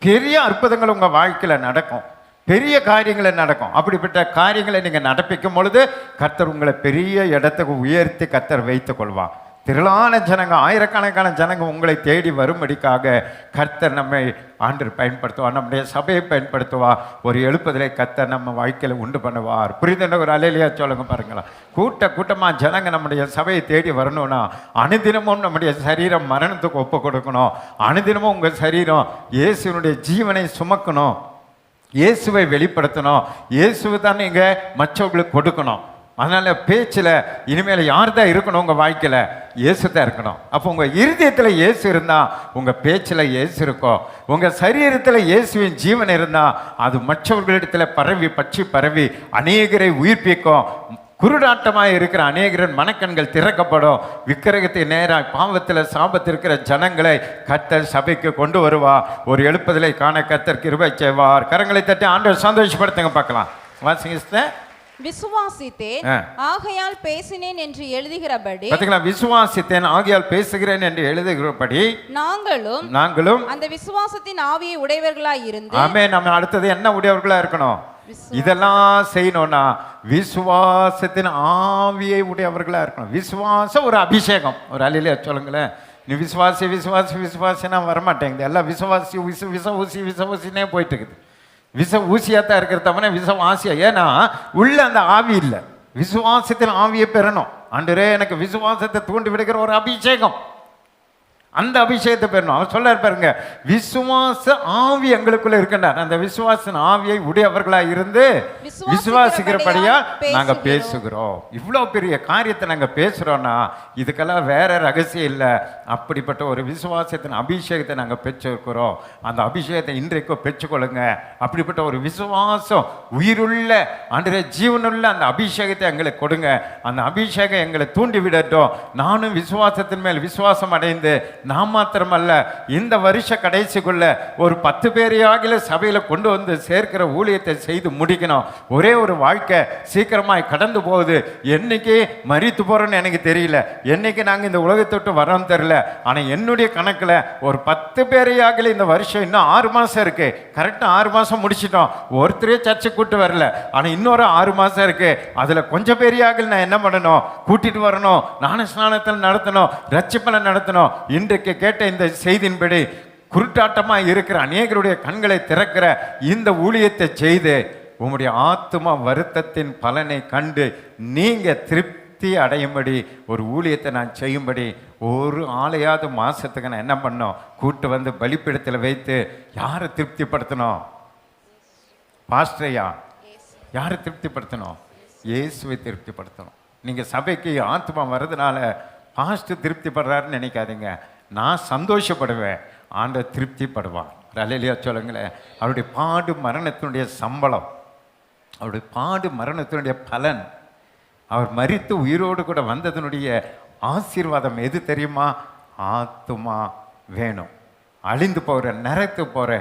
பெரிய அற்புதங்கள் உங்கள் வாழ்க்கையில் நடக்கும், பெரிய காரியங்களை நடக்கும். அப்படிப்பட்ட காரியங்களை நீங்கள் நடப்பிக்கும் பொழுது கர்த்தர் உங்களை பெரிய இடத்துக்கு உயர்த்தி கர்த்தர் வைத்துக் கொள்வார். திரளான ஜனங்க, ஆயிரக்கணக்கான ஜனங்க உங்களை தேடி வரும்படிக்காக கர்த்தர் நம்மை ஆண்டவர் பயன்படுத்துவார். நம்முடைய சபையை பயன்படுத்துவார். ஒரு எழுப்புதலை கர்த்தர் நம்ம வாழ்க்கையில் உண்டு பண்ணுவார். புரிதுன்ற ஒரு அல்லேலூயா சொல்லுங்க பாருங்களா. கூட்டமாக ஜனங்க நம்முடைய சபையை தேடி வரணும்னா அனுதினமும் நம்முடைய சரீரம் மரணத்துக்கு ஒப்பு கொடுக்கணும். அனுதினமும் உங்கள் சரீரம் இயேசுனுடைய ஜீவனை சுமக்கணும். இயேசுவை வெளிப்படுத்தணும். இயேசுவை தான் நீங்கள் மற்றவங்களுக்கு கொடுக்கணும். அதனால் பேச்சில் இனிமேல் யார் தான் இருக்கணும்? உங்கள் வாழ்க்கையில் இயேசு தான் இருக்கணும். அப்போ உங்கள் இருதயத்தில் இயேசு இருந்தால் உங்கள் பேச்சில் இயேசு இருக்கும். உங்கள் சரீரத்தில் இயேசுவின் ஜீவன் இருந்தால் அது மற்றவர்களிடத்தில் பரவி அநேகரை உயிர்ப்பிக்கும். குருடாட்டமாக இருக்கிற அநேகரின் மனக்கண்கள் திறக்கப்படும். விக்கிரகத்தை நேராக பாவத்தில் சாபத்தில் இருக்கிற ஜனங்களை கர்த்தர் சபைக்கு கொண்டு வருவா. ஒரு எழுப்புதலை காண கர்த்தர் கிருபை செய்வார். கரங்களை தட்டி ஆண்டவர் சந்தோஷப்படுத்துங்க பார்க்கலாம். வாசிங்க. விசுவாசித்தேன் ஆகையால் பேசினேன் என்று எழுதுகிறபடி, பாத்தீங்களா, விசுவாசித்தேன் ஆகையால் பேசுகிறேன் என்று எழுதுகிறபடி நாங்களும் அந்த விசுவாசத்தின் ஆவியை உடையவர்களாய் இருந்து. ஆமென். நம்ம அடுத்தது என்ன உடையவர்களா இருக்கணும்? இதெல்லாம் செய்யணும்னா விசுவாசத்தின் ஆவியை உடையவர்களா இருக்கணும். விசுவாசம் ஒரு அபிஷேகம். ஒரு அல்லேலூயா சொல்லுங்களேன். நீ விசுவாசினா வரமாட்டேங்குது. எல்லாம் விசுவாசினே போயிட்டு இருக்குது. ஊசியாத்தான் இருக்கிறதவனே விசுவாசியா. ஏன்னா உள்ள அந்த ஆவி இல்லை. விசுவாசத்தின் ஆவியை பெறணும். ஆண்டவரே எனக்கு விசுவாசத்தை தூண்டி விடுகிற ஒரு அபிஷேகம், அந்த அபிஷேகத்தை பெறணும். அவர் சொல்ல பாருங்க, விசுவாச ஆவி எங்களுக்குள்ள இருக்கின்றார். அந்த விசுவாச ஆவியை உடையவர்களாக இருந்து விசுவாசிக்கிறபடியா நாங்கள் பேசுகிறோம். இவ்வளோ பெரிய காரியத்தை நாங்கள் பேசுகிறோன்னா இதுக்கெல்லாம் வேற ரகசியம் இல்லை. அப்படிப்பட்ட ஒரு விசுவாசத்தின் அபிஷேகத்தை நாங்கள் பெற்றிருக்கிறோம். அந்த அபிஷேகத்தை இன்றைக்கு பெற்றுக்கொள்ளுங்க. அப்படிப்பட்ட ஒரு விசுவாசம் உயிருள்ள அன்றைய ஜீவனுள்ள அந்த அபிஷேகத்தை எங்களுக்கு கொடுங்க. அந்த அபிஷேகம் எங்களை தூண்டி விடட்டும். நானும் விசுவாசத்தின் மேல் விசுவாசம் அடைந்து, நான் மாத்திரமல்ல, இந்த வருஷ கடைசிக்குள்ள ஒரு 10 பேரையாகில சபையில கொண்டு வந்து சேர்க்கிற ஊழியத்தை செய்து முடிக்கணும். ஒரே ஒரு வாழ்க்கை சீக்கிரமாய் கடந்து போகுது. என்னைக்கு மரித்து போறோன்னு எனக்கு தெரியல, என்னைக்கு நாங்கள் இந்த உலகத்தொட்டு வரோன்னு தெரியல. ஆனால் என்னுடைய கணக்கில் ஒரு 10 பேரையாகில இந்த வருஷம் இன்னும் 6 மாதம் இருக்கு. கரெக்டாக 6 மாதம் முடிச்சிட்டோம். ஒருத்தரே சர்ச்சை கூட்டு வரல. ஆனால் இன்னொரு 6 மாதம் இருக்கு. அதில் கொஞ்சம் பேரையாகில் நான் என்ன பண்ணணும்? கூட்டிட்டு வரணும். ஞான ஸ்நானத்தில் நடத்தணும், ரட்சிப்பனை நடத்தணும். இன்றைக்கு கேட்ட இந்த செய்தியின்படி குருட்டாட்டமாக இருக்கிற அநேகருடைய கண்களை திறக்கிற இந்த ஊழியத்தை செய்து உங்களுடைய ஆத்துமா வருத்தத்தின் பலனை கண்டு நீங்க திருப்தி அடையும்படி ஒரு ஊழியத்தை நான் செய்யும்படி ஒரு ஆளையாவது மாசத்துக்கு நான் என்ன பண்ணோம்? கூட்டு வந்து பலிப்பீடத்தில் வைத்து யாரை திருப்திப்படுத்தணும்? பாஸ்டரையா? யாரை திருப்திப்படுத்தணும்? இயேசுவை திருப்திப்படுத்தணும். நீங்கள் சபைக்கு ஆத்மா வர்றதுனால பாஸ்டர் திருப்திப்படுறாருன்னு நினைக்காதீங்க. நான் சந்தோஷப்படுவேன், ஆண்டவர் திருப்திப்படுவான். அல்லேலூயா சொல்லுங்களேன். அவருடைய பாடு மரணத்தினுடைய சம்பளம், அவருடைய பாடு மரணத்தினுடைய பலன், அவர் மரித்து உயிரோடு கூட வந்ததனுடைய ஆசீர்வாதம் எது தெரியுமா? ஆத்துமா வேணும். அழிந்து போகிற நரத்து போகிற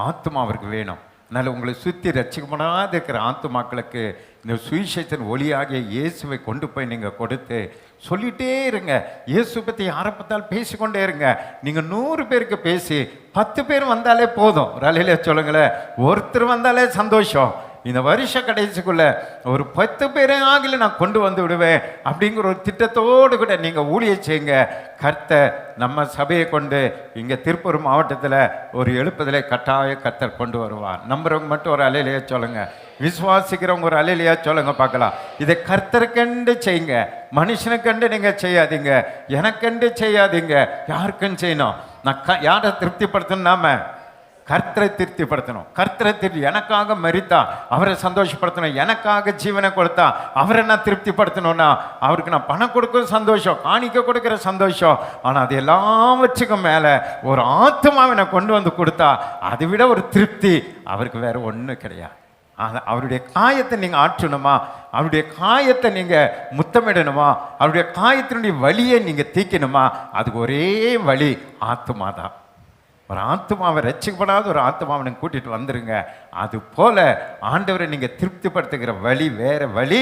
ஆத்துமா அவருக்கு வேணும். அதனால் உங்களை சுற்றி ரட்சிக்கப்படாத இருக்கிற ஆத்துமாக்களுக்கு இந்த சுவிசேஷத்தின் ஒளியாகிய இயேசுவை கொண்டு போய் நீங்கள் கொடுத்து சொல்லிகிட்டே இருங்க. இயேசு பற்றி யாரை பார்த்தாலும் பேசிக்கொண்டே இருங்க. நீங்கள் 100 பேருக்கு பேசி 10 பேர் வந்தாலே போதும். ரலையில சொல்லுங்களேன், ஒருத்தர் வந்தாலே சந்தோஷம். இந்த வருஷ கடைசிக்குள்ள ஒரு 10 பேரே ஆகல நான் கொண்டு வந்து விடுவேன் அப்படிங்கிற ஒரு திட்டத்தோடு கூட நீங்கள் ஊழியம் செய்யுங்க. கர்த்தர் நம்ம சபையை கொண்டு இங்கே திருப்பூர் மாவட்டத்தில் ஒரு எழுப்புதலை கட்டாய கர்த்தர் கொண்டு வருவார். நம்புறவங்க மட்டும் ஒரு அலையிலையா சொல்லுங்க, விசுவாசிக்கிறவங்க ஒரு அலையிலையா சொல்லுங்க பார்க்கலாம். இதை கர்த்தருக்கண்டு செய்யுங்க, மனுஷனுக்கண்டு நீங்கள் செய்யாதீங்க, எனக்கண்டு செய்யாதீங்க. யாருக்குன்னு செய்யணும்? நான் யாரை திருப்திப்படுத்தணும்? நாம கர்த்தரை திருப்திப்படுத்தணும். கர்த்தரை எனக்காக மரித்தா அவரை சந்தோஷப்படுத்தணும். எனக்காக ஜீவனை கொடுத்தா அவரை நான் திருப்திப்படுத்தணும்னா அவருக்கு நான் பணம் கொடுக்குற சந்தோஷம், காணிக்க கொடுக்குற சந்தோஷம். ஆனால் அது எல்லாவற்றுக்கும் மேலே ஒரு ஆத்மாவை நான் கொண்டு வந்து கொடுத்தா அதை விட ஒரு திருப்தி அவருக்கு வேற ஒன்றும் கிடையாது. அவருடைய காயத்தை நீங்கள் ஆற்றணுமா, அவருடைய காயத்தை நீங்கள் முத்தமிடணுமா, அவருடைய காயத்தினுடைய வலியை நீங்கள் தீக்கணுமா, அதுக்கு ஒரே வழி ஆத்மா தான். ஒரு ஆத்மாவை ரட்சிக்கப்படாத ஒரு ஆத்மாவை நீங்கள் கூட்டிகிட்டு வந்துடுங்க. அது போல் ஆண்டவரை நீங்கள் திருப்திப்படுத்துகிற வழி வேறு வழி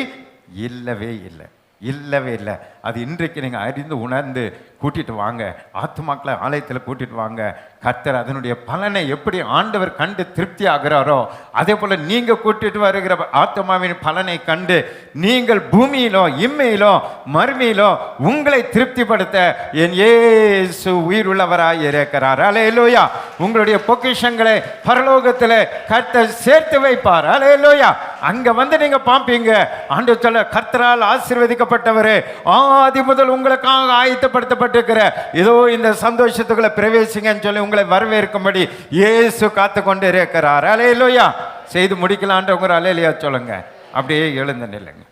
இல்லவே இல்லை, இல்லவே இல்லை. அது இன்றைக்கு நீங்கள் அறிந்து உணர்ந்து கூட்டிகிட்டு வாங்க. ஆத்மாக்களை ஆலயத்தில் கூட்டிகிட்டு வாங்க. கர்த்தர் அதனுடைய பலனை எப்படி ஆண்டவர் கண்டு திருப்தி ஆகிறாரோ அதே போல் நீங்கள் கூட்டிகிட்டு வருகிற ஆத்மாவின் பலனை கண்டு நீங்கள் பூமியிலோ இம்மையிலோ மறுமையிலோ உங்களை திருப்திப்படுத்த என் இயேசு உயிருள்ளவராய் இருக்கிறார். அல்லேலூயா. உங்களுடைய பொக்கிஷங்களை பரலோகத்தில் கர்த்தர் சேர்த்து வைப்பார். அல்லேலூயா. அங்கே வந்து நீங்கள் பார்ப்பீங்க, ஆண்டவர் சொல்ல, கர்த்தரால் ஆசீர்வதிக்கப்பட்டவரே, ஆதி முதல் உங்களுக்காக ஆயத்தப்படுத்தப்பட்டிருக்கிற இதோ இந்த சந்தோஷத்துக்குள்ள பிரவேசிங்கன்னு சொல்லி உங்களை வரவேற்கும்படி இயேசு காத்து கொண்டு இருக்கிறார். அல்லேலூயா. செய்து முடிக்கலான்றவங்க அல்லேலூயா சொல்லுங்க. அப்படியே எழுந்து நில்லுங்க.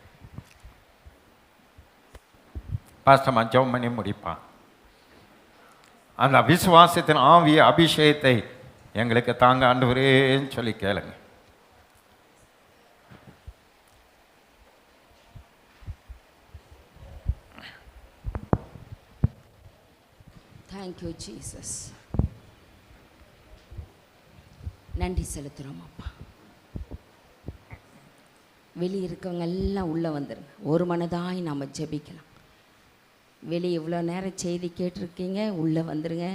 பாஸ்டர் ஜெபம் பண்ணி முடிப்பான். அந்த விசுவாசத்தின் ஆவிய அபிஷேகத்தை எங்களுக்கு தாங்க ஆண்டவரேன்னு சொல்லி கேளுங்க. Thank you, Jesus. நன்றி செலுத்துகிறோம் அப்பா. வெளியே இருக்கவங்க எல்லாம் உள்ளே வந்துடுங்க. ஒரு மனதாய் நாம் ஜெபிக்கலாம். வெளியே இவ்வளோ நேரம் செய்தி கேட்டிருக்கீங்க, உள்ளே வந்துடுங்க.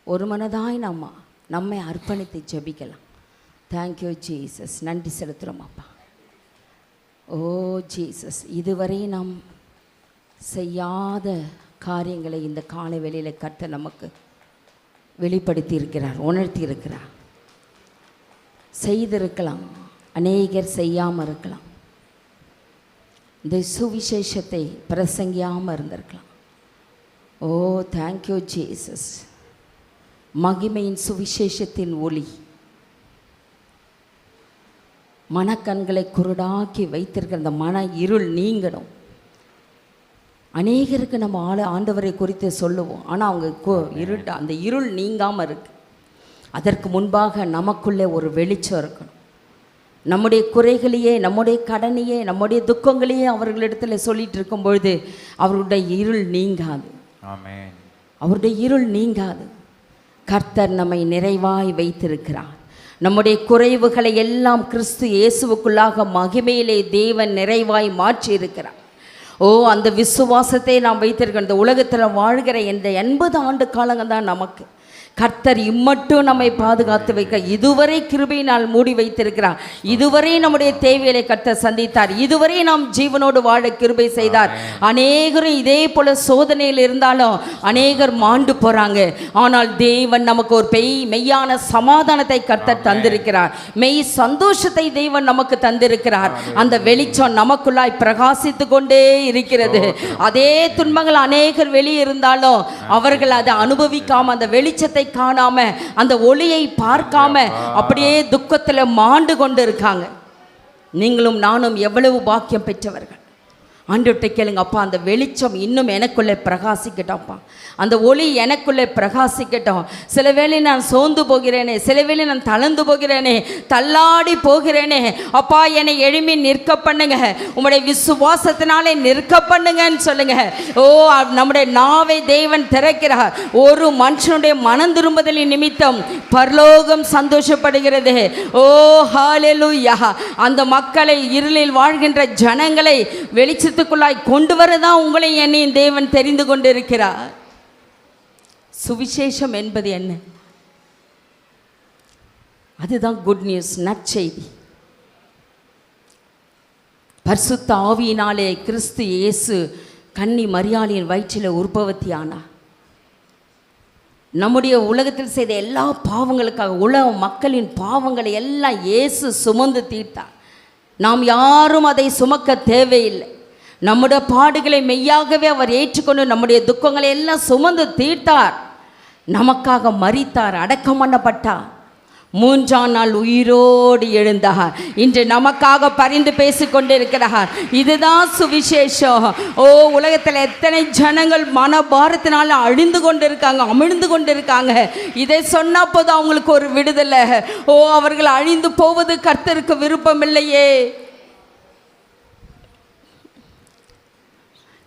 ஒரு மனதாய் நம்மை அர்ப்பணித்து ஜெபிக்கலாம். Thank you Jesus. நன்றி செலுத்துகிறோம் அப்பா. ஓ ஜீசஸ், இதுவரை நாம் செய்யாத காரியங்களை இந்த காலை வேளையில் கர்த்தர் நமக்கு வெளிப்படுத்தி இருக்கிறார், உணர்த்தி இருக்கிறார். செய்திருக்கலாம், அநேகர் செய்யாமல் இருக்கலாம். இந்த சுவிசேஷத்தை பிரசங்கியாமல் இருந்திருக்கலாம். ஓ தேங்க்யூ ஜீசஸ். மகிமையின் சுவிசேஷத்தின் ஒளி மனக்கண்களை குருடாக்கி வைத்திருக்கிற அந்த மன இருள் நீங்கணும். அநேகருக்கு நம்ம ஆண்டவரை குறித்து சொல்லுவோம், ஆனால் அவங்க அந்த இருள் நீங்காமல் இருக்கு. அதற்கு முன்பாக நமக்குள்ளே ஒரு வெளிச்சம் இருக்கணும். நம்முடைய குறைகளையே, நம்முடைய கடனையே, நம்முடைய துக்கங்களையே அவர்களிடத்தில் சொல்லிட்டு இருக்கும் பொழுது அவருடைய இருள் நீங்காது. ஆமென். அவருடைய இருள் நீங்காது. கர்த்தர் நம்மை நிறைவாய் வைத்திருக்கிறார். நம்முடைய குறைவுகளை எல்லாம் கிறிஸ்து இயேசுவுக்குள்ளாக மகிமையிலே தேவன் நிறைவாய் மாற்றி இருக்கிறார். ஓ, அந்த விசுவாசத்தை நாம் வைத்திருக்கிறோம். இந்த உலகத்தில் வாழ்கிற இந்த 80 ஆண்டு காலங்கள் தான் நமக்கு. கர்த்தர் இம்மட்டும் நம்மை பாதுகாத்து வைக்க இதுவரை கிருபையினால் மூடி வைத்திருக்கிறார். இதுவரை நம்முடைய தேவைகளை கர்த்தர் சந்தித்தார். இதுவரை நாம் ஜீவனோடு வாழ கிருபை செய்தார். அநேகரும் இதே போல சோதனையில் இருந்தாலும் அநேகர் மாண்டு போறாங்க. ஆனால் தேவன் நமக்கு ஒரு மெய்யான சமாதானத்தை கர்த்தர் தந்திருக்கிறார். மெய் சந்தோஷத்தை தேவன் நமக்கு தந்திருக்கிறார். அந்த வெளிச்சம் நமக்குள்ளாய் பிரகாசித்து கொண்டே இருக்கிறது. அதே துன்பங்கள் அநேகர் வெளியே இருந்தாலும் அவர்கள் அதை அனுபவிக்காம, அந்த வெளிச்சத்தை காணாம, அந்த ஒளியை பார்க்காம அப்படியே துக்கத்தில் மாண்டு கொண்டு இருக்காங்க. நீங்களும் நானும் எவ்வளவு பாக்கியம் பெற்றவர்கள். ஆண்டவர்கிட்ட கேளுங்க, அப்பா அந்த வெளிச்சம் இன்னும் எனக்குள்ளே பிரகாசிக்கட்டும்ப்பா, அந்த ஒளி எனக்குள்ளே பிரகாசிக்கட்டும். சில வேளை நான் சோர்ந்து போகிறேனே, சில வேளை நான் தளர்ந்து போகிறேனே, தள்ளாடி போகிறேனே, அப்பா என்னை எழுப்பி நிற்க பண்ணுங்க, உம்முடைய விசுவாசத்தினாலே நிற்க பண்ணுங்கன்னு சொல்லுங்க. ஓ நம்முடைய நாவை தேவன் திறக்கிறார். ஒரு மனுஷனுடைய மனம் திரும்புதலின் நிமித்தம் பரலோகம் சந்தோஷப்படுகிறது. ஓ ஹல்லேலூயா. அந்த மக்களை, இருளில் வாழ்கின்ற ஜனங்களை வெளிச்சத்துக்குள்ளாய் கொண்டு வரதான் உங்களை என்னையும் தேவன் தெரிந்து கொண்டிருக்கிறார். சுவிசேஷம் என்பது என்ன? அதுதான் குட் நியூஸ், நற்செய்தி. பரிசுத்த ஆவியினாலே கிறிஸ்து இயேசு கன்னி மரியாளின் வயிற்றில் உற்பத்தி ஆனார். நம்முடைய உலகத்தில் செய்த எல்லா பாவங்களுக்காக, உலக மக்களின் பாவங்களை எல்லாம் இயேசு சுமந்து தீர்த்தார். நாம் யாரும் அதை சுமக்க தேவையில்லை. நம்முடைய பாடுகளை மெய்யாகவே அவர் ஏற்றுக்கொண்டு நம்முடைய துக்கங்களை எல்லாம் சுமந்து தீர்த்தார். நமக்காக மரித்தார், அடக்கம் பண்ணப்பட்டார், 3ஆம் நாள் உயிரோடு எழுந்தார். இன்று நமக்காக பரிந்து பேசிக்கொண்டிருக்கிறார். இதுதான் சுவிசேஷம். ஓ உலகத்தில் எத்தனை ஜனங்கள் மனபாரத்தினால அழிந்து கொண்டிருக்காங்க, அமிழ்ந்து கொண்டிருக்காங்க. இதை சொன்ன போது அவங்களுக்கு ஒரு விடுதலை. ஓ அவர்கள் அழிந்து போவது கர்த்தருக்கு விருப்பம் இல்லையே.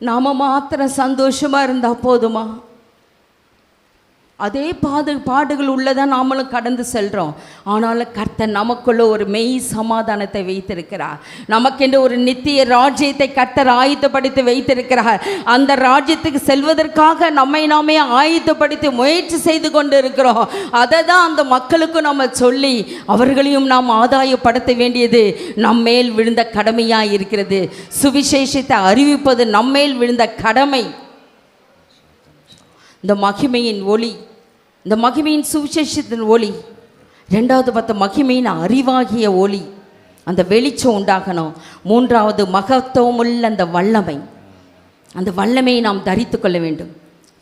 நாம மாத்திரம் சந்தோஷமா இருந்தா போதுமா? அதே பாடுகள் உள்ளதான் நாமளும் கடந்து செல்கிறோம். ஆனாலும் கர்த்தர் நமக்குள்ள ஒரு மெய் சமாதானத்தை வைத்திருக்கிறார். நமக்கென்று ஒரு நித்திய ராஜ்யத்தை கர்த்தர் ஆயத்தப்படுத்தி வைத்திருக்கிறார். அந்த ராஜ்யத்துக்கு செல்வதற்காக நம்மை நாமே ஆயத்தப்படுத்தி முயற்சி செய்து கொண்டு இருக்கிறோம். அதை தான் அந்த மக்களுக்கு நம்ம சொல்லி அவர்களையும் நாம் ஆதாயப்படுத்த வேண்டியது நம்மேல் விழுந்த கடமையாக இருக்கிறது. சுவிசேஷத்தை அறிவிப்பது நம்மேல் விழுந்த கடமை. இந்த மகிமையின் ஒளி, இந்த மகிமையின் சுவிசேஷத்தின் ஒளி. 2வது பார்த்த மகிமையின் அறிவாகிய ஒளி, அந்த வெளிச்சம் உண்டாகணும். 3வது மகத்துவமுள்ள அந்த வல்லமை, அந்த வல்லமையை நாம் தரித்து கொள்ள வேண்டும்.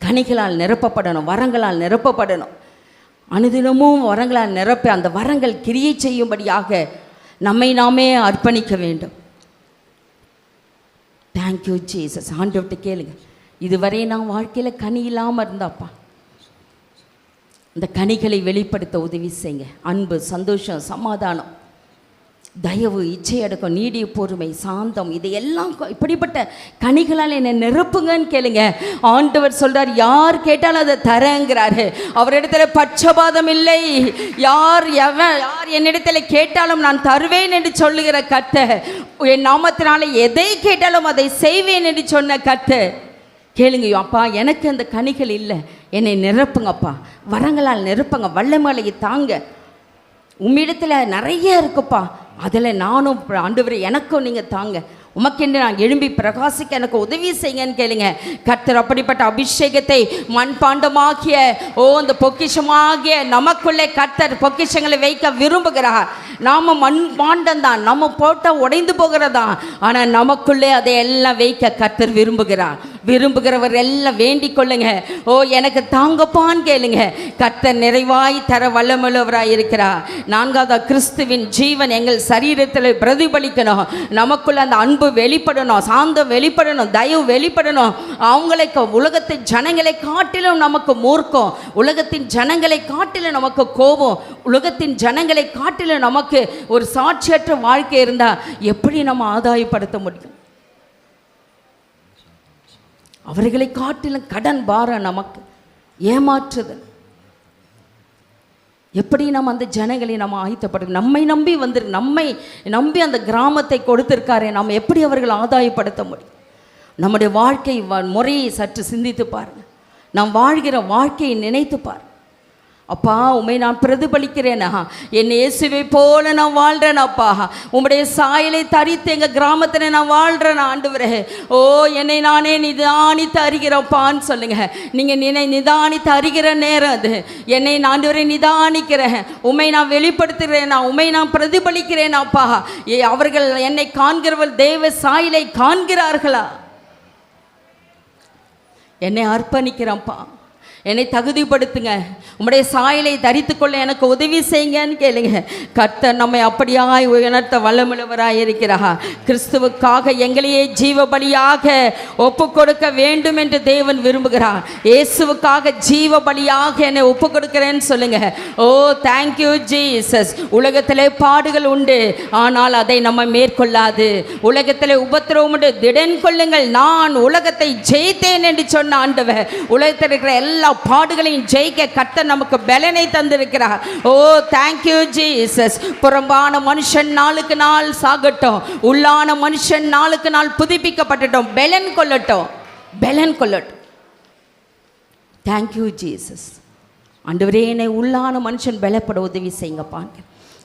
கனிகளால் நிரப்பப்படணும், வரங்களால் நிரப்பப்படணும். அனுதினமும் வரங்களால் நிரப்ப அந்த வரங்கள் கிரியை செய்யும்படியாக நம்மை நாமே அர்ப்பணிக்க வேண்டும். Thank you Jesus. ஆண்டவர்கிட்ட கேளுங்க, இதுவரை நான் வாழ்க்கையில் கனி இல்லாமல் இருந்தாப்பா, இந்த கனிகளை வெளிப்படுத்த உதவி செய்யுங்க. அன்பு, சந்தோஷம், சமாதானம், தயவு, இச்சையடக்கம், நீடிய பொறுமை, சாந்தம், இதையெல்லாம் இப்படிப்பட்ட கனிகளால் என்னை நிரப்புங்கன்னு கேளுங்க. ஆண்டவர் சொல்றார், யார் கேட்டாலும் அதை தரேங்கிறாரு. அவரிடத்துல பட்சபாதம் இல்லை. யார் என்னிடத்துல கேட்டாலும் நான் தருவேன் என்று சொல்லுகிற கர்த்தர், என் நாமத்தினால எதை கேட்டாலும் அதை செய்வேன் என்று சொன்ன கர்த்தர். கேளுங்க, அப்பா எனக்கு அந்த கனிகள் இல்லை, என்னை நிரப்புங்கப்பா, வரங்களால் நிரப்புங்க, வல்லமலையை தாங்க. உம்மிடத்தில் நிறைய இருக்குப்பா, அதில் நானும் ஆண்டவரே எனக்கும் நீங்கள் தாங்க, உமக்கென்று நான் எழும்பி பிரகாசிக்க எனக்கு உதவி செய்யுங்கன்னு கேளுங்க. கர்த்தர் அப்படிப்பட்ட அபிஷேகத்தை மண்பாண்டமாகிய அந்த பொக்கிஷமாகிய நமக்குள்ளே கர்த்தர் பொக்கிஷங்களை வைக்க விரும்புகிறார். நாம் மண்பாண்டம் தான், நம்ம போட்டால் உடைந்து போகிறதா, ஆனால் நமக்குள்ளே அதை எல்லாம் வைக்க கர்த்தர் விரும்புகிறார். விரும்புகிறவர் எல்லாம் வேண்டிக் கொள்ளுங்க. எனக்கு தாங்கப்பான்னு கேளுங்க. கர்த்தர் நிறைவாய் தர வல்லமுள்ளவராய் இருக்கிறார். 4வது கிறிஸ்துவின் ஜீவன் எங்கள் சரீரத்தில் பிரதிபலிக்கணும். நமக்குள்ள அந்த அன்பு வெளிப்படணும், சாந்தம் வெளிப்படணும், தயவு வெளிப்படணும். அவங்களுக்கு உலகத்தின் ஜனங்களை காட்டிலும் நமக்கு மூர்க்கம், உலகத்தின் ஜனங்களை காட்டிலும் நமக்கு கோபம், உலகத்தின் ஜனங்களை காட்டிலும் நமக்கு ஒரு சாட்சியற்ற வாழ்க்கை இருந்தால் எப்படி நம்ம ஆதாயப்படுத்த முடியும்? அவர்களை காட்டிலும் கடன் பாரம், நமக்கு ஏமாற்றுதல். எப்படி நம்ம அந்த ஜனங்களை நம்ம ஆயத்தப்படும்? நம்மை நம்பி நம்மை நம்பி அந்த கிராமத்தை கொடுத்திருக்காரே, நாம் எப்படி அவர்களை ஆதாயப்படுத்த முடியும்? நம்முடைய வாழ்க்கை முறையை சற்று சிந்தித்து பாருங்கள். நாம் வாழ்கிற வாழ்க்கையை நினைத்து பார். அப்பா, உம்மை நான் பிரதிபலிக்கிறேனா, என் இயேசுவை போல நான் வாழ்கிறேனாப்பா, உம்முடைய சாயலை தரித்து எங்கள் கிராமத்தில் நான் வாழ்கிறேன் ஆண்டவரே. என்னை நானே நிதானித்து அறிகிறப்பான்னு சொல்லுங்க. நீங்கள் நிதானித்து அறிகிற நேரம் அது. என்னை ஆண்டவரை நிதானிக்கிறேன், உம்மை நான் வெளிப்படுத்துகிறேனா, உம்மை நான் பிரதிபலிக்கிறேனாப்பா. அவர்கள் என்னை காண்கிறவர்கள் தேவ சாயலை காண்கிறார்களா? என்னை அர்ப்பணிக்கிறேன்ப்பா, என்னை தகுதிப்படுத்துங்க, உம்முடைய சாயலை தரித்துக்கொள்ள எனக்கு உதவி செய்யுங்கன்னு கேளுங்க. கர்த்தர் நம்மை அப்படியாய் உயர்த்த வல்லமுள்ளவராய் இருக்கிறார். கிறிஸ்துவுக்காக எங்களையே ஜீவ பலியாக ஒப்பு கொடுக்க வேண்டும் என்று தேவன் விரும்புகிறார். இயேசுவுக்காக ஜீவ பலியாக என்னை ஒப்பு கொடுக்கிறேன்னு சொல்லுங்க. ஓ தேங்க்யூ ஜீசஸ். உலகத்திலே பாடுகள் உண்டு, ஆனால் அதை நம்ம மேற்கொள்ளாது. உலகத்திலே உபத்திரவம் உண்டு, திடன் கொள்ளுங்கள், நான் உலகத்தை ஜெயித்தேன் என்று சொன்ன ஆண்டவர் உலகத்தில் இருக்கிற எல்லா பாடுகளையும் ஜெயிக்க கர்த்தர் நமக்கு பலனை தந்திருக்கிறார். ஓ தேங்க்யூ ஜீசஸ். புறம்பான மனுஷன் நாளுக்கு நாள் சாகட்டும், உள்ளான மனுஷன் நாளுக்கு நாள் புதுப்பிக்கப்பட்டட்டும், பலன் கொள்ளட்டும், பலன் கொள்ளட்டும். Thank you Jesus. ஆண்டவரே, என்னை உள்ளான மனுஷன் பலப்பட உதவி செய்யுங்கப்பா.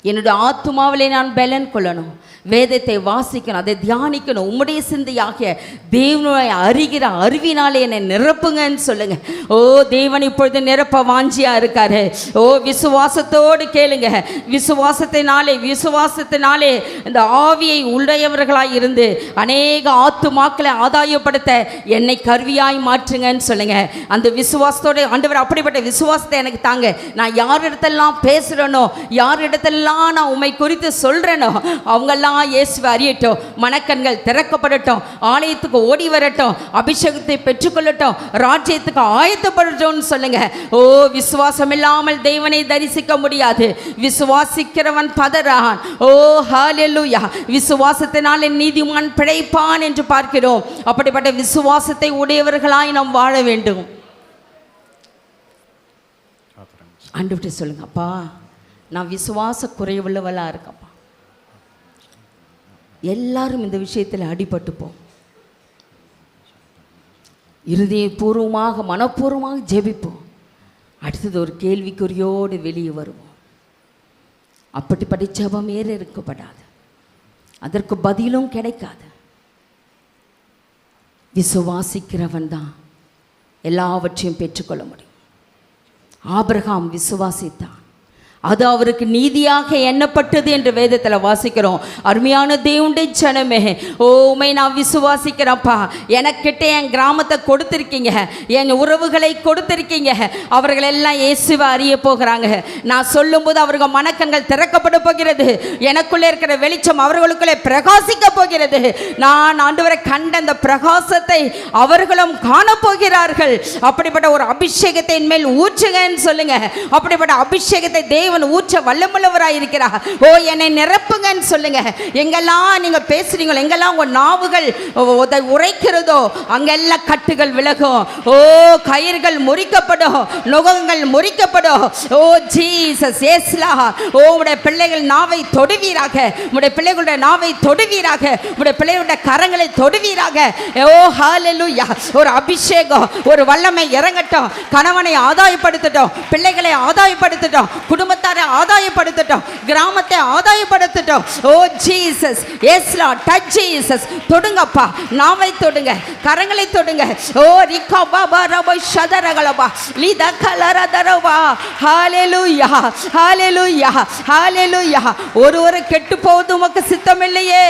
என்னுடைய ஆத்துமாவிலே நான் பலன் கொள்ளணும், வேதத்தை வாசிக்கணும், அதை தியானிக்கணும், உம்முடைய சிந்தையாகிய தேவனை அறிகிற அறிவினாலே என்னை நிரப்புங்கன்னு சொல்லுங்க. ஓ தேவன் இப்பொழுது நிரப்ப வாஞ்சியா இருக்காரு. ஓ விசுவாசத்தோடு கேளுங்க. விசுவாசத்தினாலே இந்த ஆவியை உடையவர்களாய் இருந்து அநேக ஆத்துமாக்களை ஆதாயப்படுத்த என்னை கருவியாய் மாற்றுங்கன்னு சொல்லுங்க. அந்த விசுவாசத்தோடு ஆண்டவர் அப்படிப்பட்ட விசுவாசத்தை எனக்கு தாங்க. நான் யாரிடத்தெல்லாம் பேசுகிறேனோ, யாரிடத்தெல்லாம் நான் உம்மை குறித்து சொல்றேனோ அவங்கெல்லாம் இயேசுவை அறியட்டும், மனக்கண்கள் திறக்கப்படட்டும், ஆலயத்துக்கு ஓடி வரட்டும், அபிஷேகத்தை பெற்றுக்கொள்ளட்டும், ராஜ்யத்துக்கு ஆயத்தப்படட்டும் சொல்லுங்க. ஓ விசுவாசம் இல்லாமல் தேவனை தரிசிக்க முடியாது. விசுவாசிக்கிறவன் பதறான். ஓ ஹல்லேலூயா. விசுவாசத்தினாலே நீதிமான் பிழைப்பான் என்று பார்க்கிறோம். அப்படிப்பட்ட விசுவாசத்தை உடையவர்களாய் நாம் வாழ வேண்டும். ஆண்டவர்கிட்ட சொல்லுங்க, அப்பா நான் விசுவாச குறைவுள்ளவளாக இருக்கப்பா. எல்லாரும் இந்த விஷயத்தில் அடிபட்டுப்போம். இருதயபூர்வமாக மனப்பூர்வமாக ஜெபிப்போம். அடுத்தது ஒரு கேள்விக்குறியோடு வெளியே வருவோம். அப்படிப்பட்ட ஜெபம் ஏறெடுக்கப்படாது, அதற்கு பதிலும் கிடைக்காது. விசுவாசிக்கிறவன் தான் எல்லாவற்றையும் பெற்றுக்கொள்ள முடியும். ஆபிரகாம் விசுவாசித்தான், அது அவருக்கு நீதியாக எண்ணப்பட்டது என்று வேதத்தில் வாசிக்கிறோம். அருமையான தேவனுடைய ஜனமே, ஓ உம்மை நான் விசுவாசிக்கிறேன்ப்பா. எனக்கிட்ட என் கிராமத்தை கொடுத்துருக்கீங்க, என் உறவுகளை கொடுத்துருக்கீங்க. அவர்கள் எல்லாம் இயேசுவை அறிய போகிறாங்க. நான் சொல்லும்போது அவர்கள் மனக்கண்கள் திறக்கப்பட போகிறது. எனக்குள்ளே இருக்கிற வெளிச்சம் அவர்களுக்குள்ளே பிரகாசிக்க போகிறது. நான் ஆண்டவரை கண்ட அந்த பிரகாசத்தை அவர்களும் காணப்போகிறார்கள். அப்படிப்பட்ட ஒரு அபிஷேகத்தை மேல் ஊற்றுங்கன்னு சொல்லுங்க. அப்படிப்பட்ட அபிஷேகத்தை தேவன் ஊற்ற வல்லமுள்ளவராய் இருக்கிறார். ஓ என்னை நிரப்புங்கன்னு சொல்லுங்க. எங்கெல்லாம் நீங்க பேசுறீங்களோ, எங்கெல்லாம் உங்க நாவுகள் உரைக்கிறதோ அங்கெல்லாம் கட்டுகள் விலகும். ஓ கயிறுகள் முறிக்கப்படும், நுகங்கள் முறிக்கப்படும். ஓ ஜீசஸ் இயேசுலா. ஓ உடைய பிள்ளைகள் நாவை தொடுவீராக, உடைய பிள்ளைகளுடைய நாவை தொடுவீராக, உடைய பிள்ளைகளுடைய கரங்களை தொடுவீராக. ஓ ஹல்லேலூயா. ஒரு அபிஷேகம், ஒரு வல்லமை இறங்கட்டும். கணவனை ஆதாயப்படுத்தட்டும், பிள்ளைகளை ஆதாயப்படுத்தட்டும், குடும்பத்தை ஆதாயப்படுத்தட்டும், கிராமத்தை ஆதாயப்படுத்தட்டும். Oh Jesus yes Lord. Touch Jesus. தொடுங்கப்பா, நாவை தொடுங்க, கரங்களை தொடுங்க. ஓ ரிகா பாபா ரபா ஷதரகலபா லித கலரதரவா. ஹல்லேலூயா, ஹல்லேலூயா, ஹல்லேலூயா. ஒரு கெட்டு போவது உமக்கு சித்தம் இல்லையே.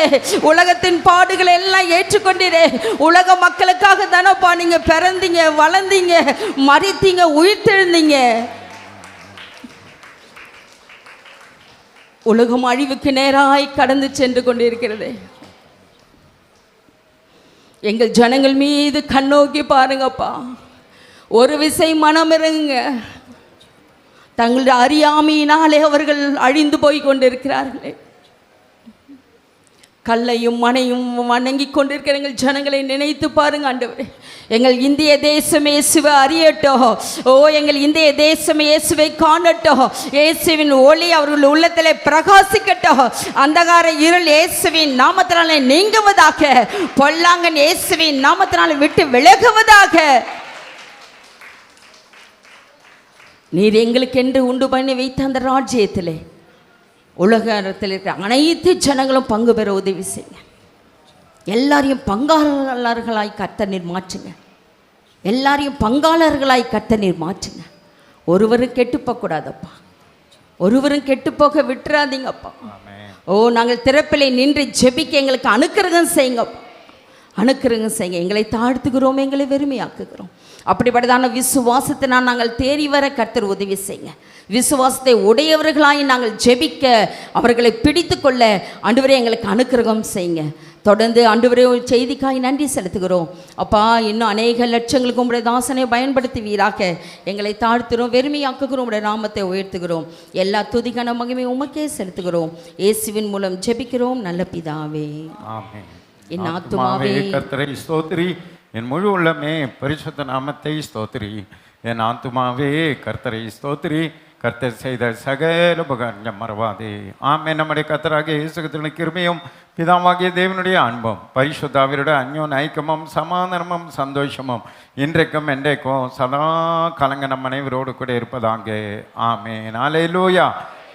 உலகத்தின் பாடுகளை எல்லாம் ஏற்றுக்கொண்டீரே. உலக மக்களுக்காக தானப்பா நீங்க பிறந்தீங்க, வளர்ந்தீங்க, மரித்தீங்க, உயிர்த்தெழுந்தீங்க. உலகம் அழிவுக்கு நேராய் கடந்து சென்று கொண்டிருக்கிறது. எங்கள் ஜனங்கள் மீது கண்ணோக்கி பாருங்கப்பா. ஒரு விசை மனம் இறங்குங்க. தங்களுடைய அறியாமையினாலே அவர்கள் அழிந்து போய் கொண்டிருக்கிறார்களே. கல்லையும் மனையும் வணங்கி கொண்டிருக்கிற எங்கள் ஜனங்களை நினைத்து பாருங்க ஆண்டவரே. எங்கள் இந்திய தேசம் இயேசுவை அறியட்டும். ஓ எங்கள் இந்திய தேசம் இயேசுவை காணட்டும். இயேசுவின் ஒளி அவர்கள் உள்ளத்திலே பிரகாசிக்கட்டும். அந்தகார இருள் இயேசுவின் நாமத்தினாலே நீங்குவதாக. பொல்லாங்கன் இயேசுவின் நாமத்தினாலே விட்டு விலகுவதாக. நீர் எங்களுக்கென்று உண்டு பண்ணி வைத்த அந்த ராஜ்யத்திலே உலகத்தில் இருக்கிற அனைத்து ஜனங்களும் பங்கு பெற உதவி செய்யுங்க. எல்லாரையும் பங்காளர்களாய் கர்த்தர் நீர் மாற்றுங்க. எல்லாரையும் பங்காளர்களாய் கர்த்தர் நீர் மாற்றுங்க. ஒருவரும் கெட்டுப்போகக்கூடாதப்பா, ஒருவரும் கெட்டுப்போக விட்டுறாதீங்கப்பா. ஓ நாங்கள் திறப்பிலே நின்று ஜெபிக்க எங்களுக்கு அனுக்கிரகம் செய்யுங்கப்பா. அனுக்கிரகம் செய்யுங்க. எங்களை தாழ்த்துகிறோம், எங்களை வெறுமையாக்குகிறோம். அப்படிப்பட்டதான விசுவாசத்தை நாங்கள் தேறி வர கர்த்தர் உதவி செய்யுங்க. விசுவாசத்தை உடையவர்களாய் நாங்கள் ஜெபிக்க, அவர்களை பிடித்து கொள்ள ஆண்டவரே எங்களுக்கு அனுக்கிரகம் செய்யுங்க. தொடர்ந்து ஆண்டவரே ஒரு செய்திக்காய் நன்றி செலுத்துகிறோம். அப்பா, இன்னும் அநேக லட்சங்களுக்கு உங்களுடைய தாசனை பயன்படுத்துவீராக. எங்களை தாழ்த்துகிறோம், வெறுமையாக்குகிறோம், உங்களுடைய நாமத்தை உயர்த்துகிறோம். எல்லா துதிக்கான மகிமை உமக்கே செலுத்துகிறோம். இயேசுவின் மூலம் ஜெபிக்கிறோம் நல்ல பிதாவே, ஆமென். என் ஆத்துமாவே கர்த்தரை ஸ்தோத்திரி, என் முழு உள்ளமே பரிசுத்த நாமத்தை ஸ்தோத்திரி. என் ஆத்துமாவே கர்த்தரை ஸ்தோத்திரி, கர்த்தர் செய்த சகல உபகாரங்கள் மறவாதே. ஆமென். நம்முடைய கர்த்தராகிய இயேசு கிறிஸ்துவின் கிருபையும் பிதாவாகிய தேவனுடைய அன்பும் பரிசுத்தாவியருடைய அந்யோன்ய ஐக்கியமும் சமாதானமும் சந்தோஷமும் இன்றைக்கும் என்றைக்கும் சதா கலங்க நம் அனைவரோடு கூட இருப்பதாங்க. ஆமென். அல்லேலூயா,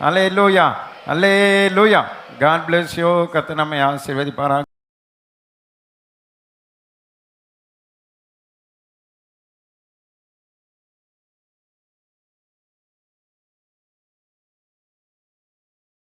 அல்லேலூயா, அல்லேலூயா. God bless you. கர்த்தர் நம்மை ஆசீர்வதிப்பாராக.